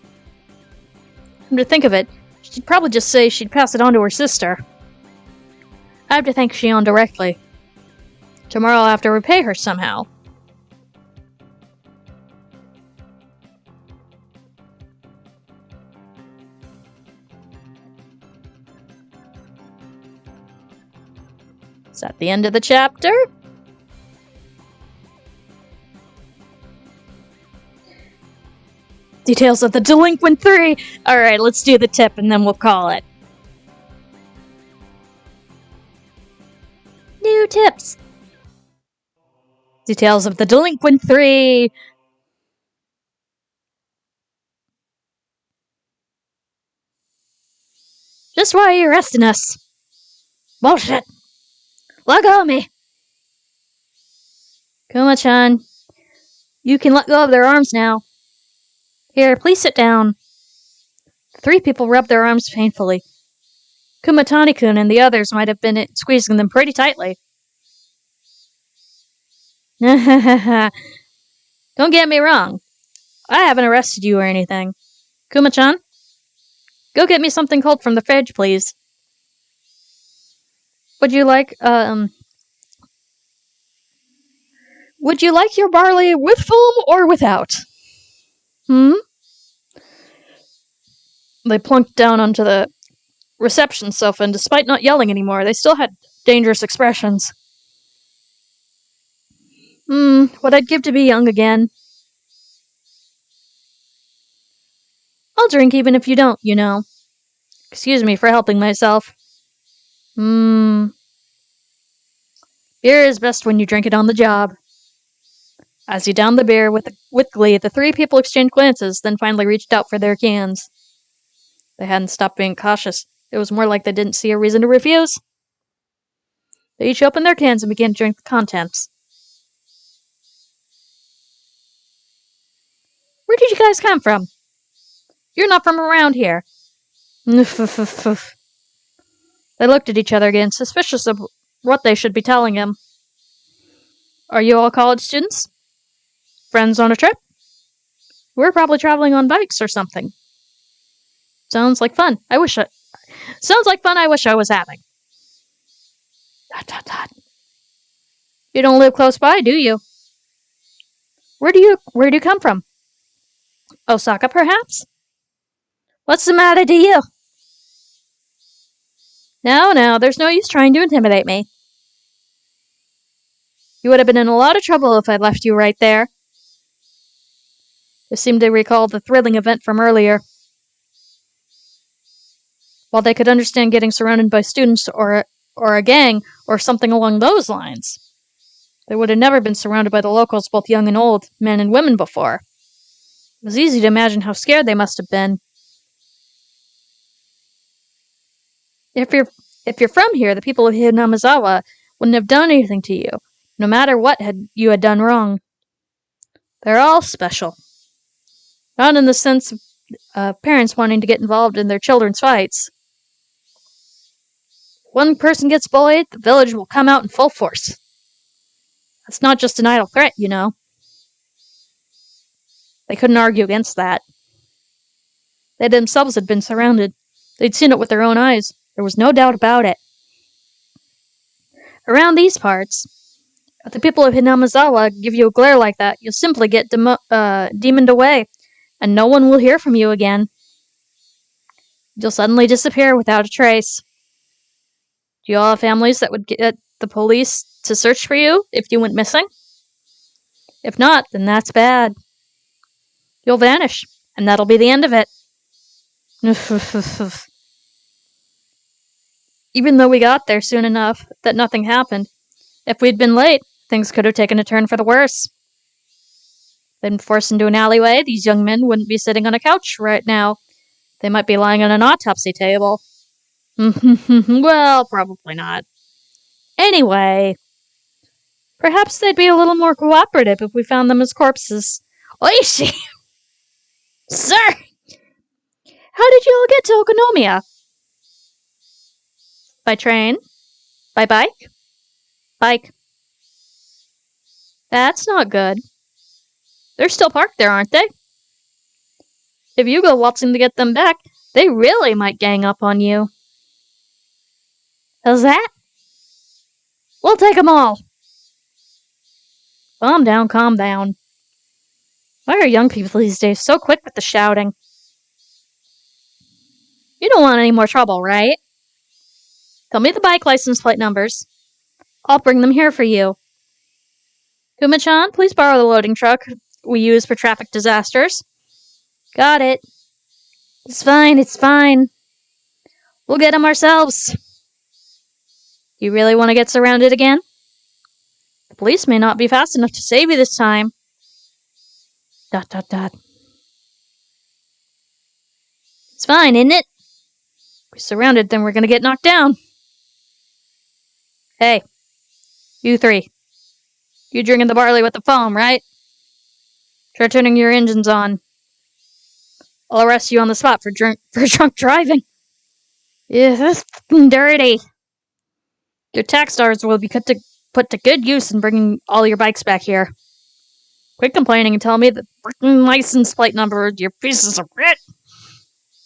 Come to think of it, she'd probably just say she'd pass it on to her sister. I have to thank Shion directly. Tomorrow I'll have to repay her somehow. Is that the end of the chapter? Details of the Delinquent 3! Alright, let's do the tip and then we'll call it. New tips! Details of the Delinquent 3! Just why are you arresting us? Bullshit! Let go of me! Kuma-chan, you can let go of their arms now. Here, please sit down. The three people rubbed their arms painfully. Kumatani-kun and the others might have been squeezing them pretty tightly. Don't get me wrong. I haven't arrested you or anything. Kuma-chan, go get me something cold from the fridge, please. Would you like your barley with foam or without? They plunked down onto the reception sofa, and despite not yelling anymore, they still had dangerous expressions. What I'd give to be young again. I'll drink even if you don't, you know. Excuse me for helping myself. Beer is best when you drink it on the job. As he downed the beer with glee, the three people exchanged glances, then finally reached out for their cans. They hadn't stopped being cautious. It was more like they didn't see a reason to refuse. They each opened their cans and began to drink the contents. Where did you guys come from? You're not from around here. They looked at each other again, suspicious of what they should be telling him. Are you all college students? Friends on a trip? We're probably traveling on bikes or something. Sounds like fun. Sounds like fun I wish I was having. ... You don't live close by, do you? Where do you come from? Osaka, perhaps? What's the matter to you? No, there's no use trying to intimidate me. You would have been in a lot of trouble if I'd left you right there. They seemed to recall the thrilling event from earlier. While they could understand getting surrounded by students or a gang or something along those lines, they would have never been surrounded by the locals, both young and old, men and women, before. It was easy to imagine how scared they must have been. If you're from here, the people of Hinamizawa wouldn't have done anything to you, no matter what you had done wrong. They're all special. Not in the sense of parents wanting to get involved in their children's fights. One person gets bullied, the village will come out in full force. That's not just an idle threat, you know. They couldn't argue against that. They themselves had been surrounded. They'd seen it with their own eyes. There was no doubt about it. Around these parts, if the people of Hinamizawa give you a glare like that, you'll simply get demoned away, and no one will hear from you again. You'll suddenly disappear without a trace. Do you all have families that would get the police to search for you if you went missing? If not, then that's bad. You'll vanish, and that'll be the end of it. Even though we got there soon enough that nothing happened, if we'd been late, things could have taken a turn for the worse. Been forced into an alleyway, these young men wouldn't be sitting on a couch right now. They might be lying on an autopsy table. Well, probably not. Anyway, perhaps they'd be a little more cooperative if we found them as corpses. Oishi! Sir! How did you all get to Okonomiya? By train? By bike? Bike. That's not good. They're still parked there, aren't they? If you go waltzing to get them back, they really might gang up on you. How's that? We'll take them all. Calm down, calm down. Why are young people these days so quick with the shouting? You don't want any more trouble, right? Tell me the bike license plate numbers. I'll bring them here for you. Kuma-chan, please borrow the loading truck we use for traffic disasters. Got it. It's fine, it's fine. We'll get them ourselves. You really want to get surrounded again? The police may not be fast enough to save you this time. ... It's fine, isn't it? If we're surrounded, then we're gonna get knocked down. Hey, you three. You drinking the barley with the foam, right? Try turning your engines on. I'll arrest you on the spot for drunk driving. Yeah, that's dirty. Your tax dollars will be put to good use in bringing all your bikes back here. Quit complaining and tell me the freaking license plate number, you pieces of shit.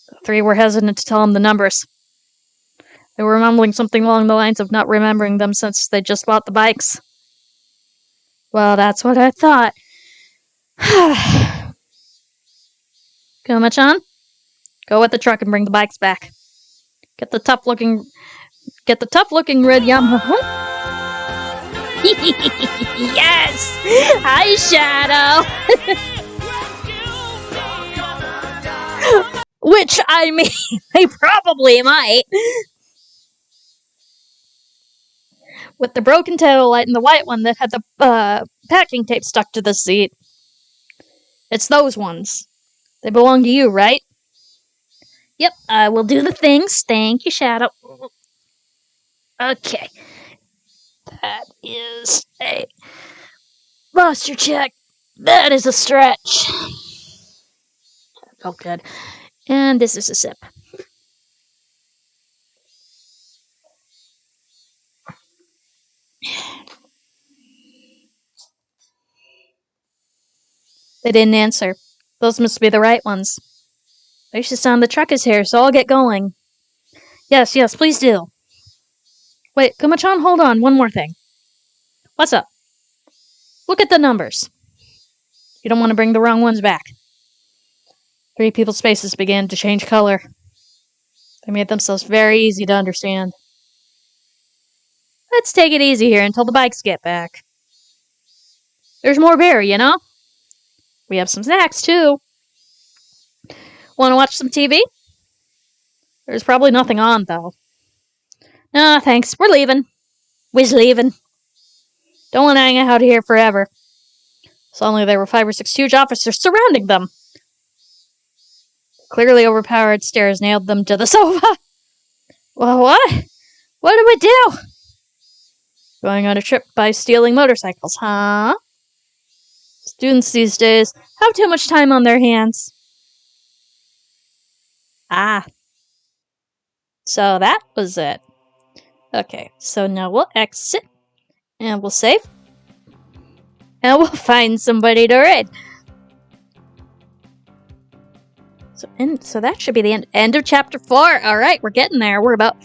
The three were hesitant to tell him the numbers. They were mumbling something along the lines of not remembering them since they just bought the bikes. Well, that's what I thought. Kuma-chan, go with the truck and bring the bikes back. Get the tough looking red Yamaha. Yes! Hi, Shadow! Which, I mean, they probably might. With the broken tail light and the white one that had the packing tape stuck to the seat. It's those ones. They belong to you, right? Yep, I will do the things. Thank you, Shadow. Okay. That is a posture check. That is a stretch. That felt good. And this is a sip. They didn't answer. Those must be the right ones. Oishi-san, the truck is here, so I'll get going. Yes, please do. Wait, Kuma-chan, hold on, one more thing. What's up? Look at the numbers. You don't want to bring the wrong ones back. Three people's faces began to change color. They made themselves very easy to understand. Let's take it easy here until the bikes get back. There's more beer, you know? We have some snacks, too. Want to watch some TV? There's probably nothing on, though. Nah, thanks. We're leaving. We's leaving. Don't want to hang out here forever. Suddenly there were 5 or 6 huge officers surrounding them. Clearly overpowered stares nailed them to the sofa. Well, what? What do we do? Going on a trip by stealing motorcycles, huh? Students these days have too much time on their hands. Ah. So that was it. Okay, so now we'll exit. And we'll save. And we'll find somebody to raid. So that should be the end of chapter 4. Alright, we're getting there. We're about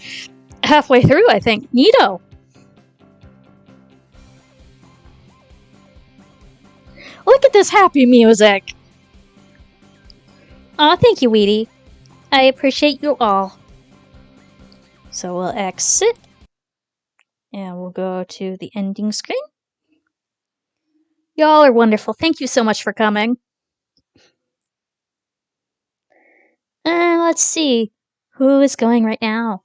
halfway through, I think. Neato. Look at this happy music. Aw, thank you, Weedy. I appreciate you all. So we'll exit. And we'll go to the ending screen. Y'all are wonderful. Thank you so much for coming. And let's see. Who is going right now?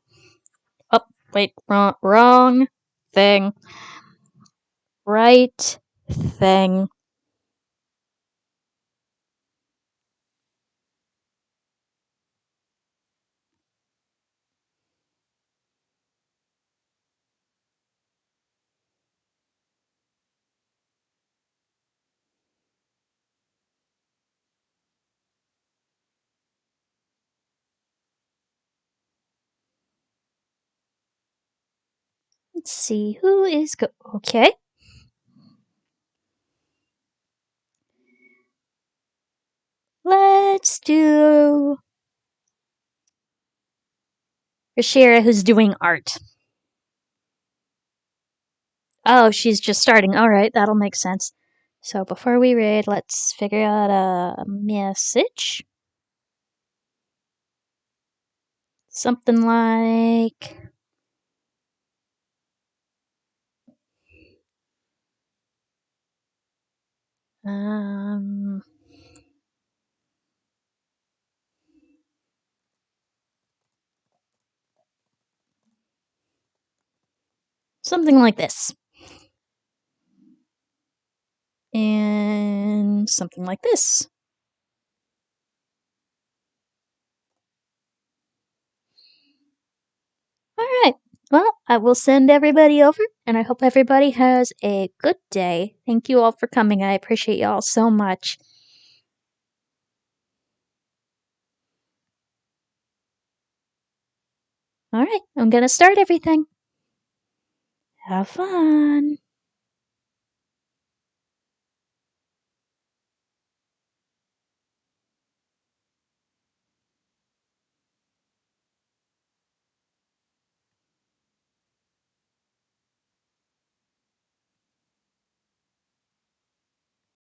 Oh, wait. Wrong thing. Right thing. Let's see. Who is okay. Let's do Rashira, who's doing art. Oh, she's just starting. Alright, that'll make sense. So before we raid, let's figure out a message. Something like... something like this. And something like this. Alright, well, I will send everybody over, and I hope everybody has a good day. Thank you all for coming. I appreciate you all so much. Alright, I'm gonna start everything. Have fun.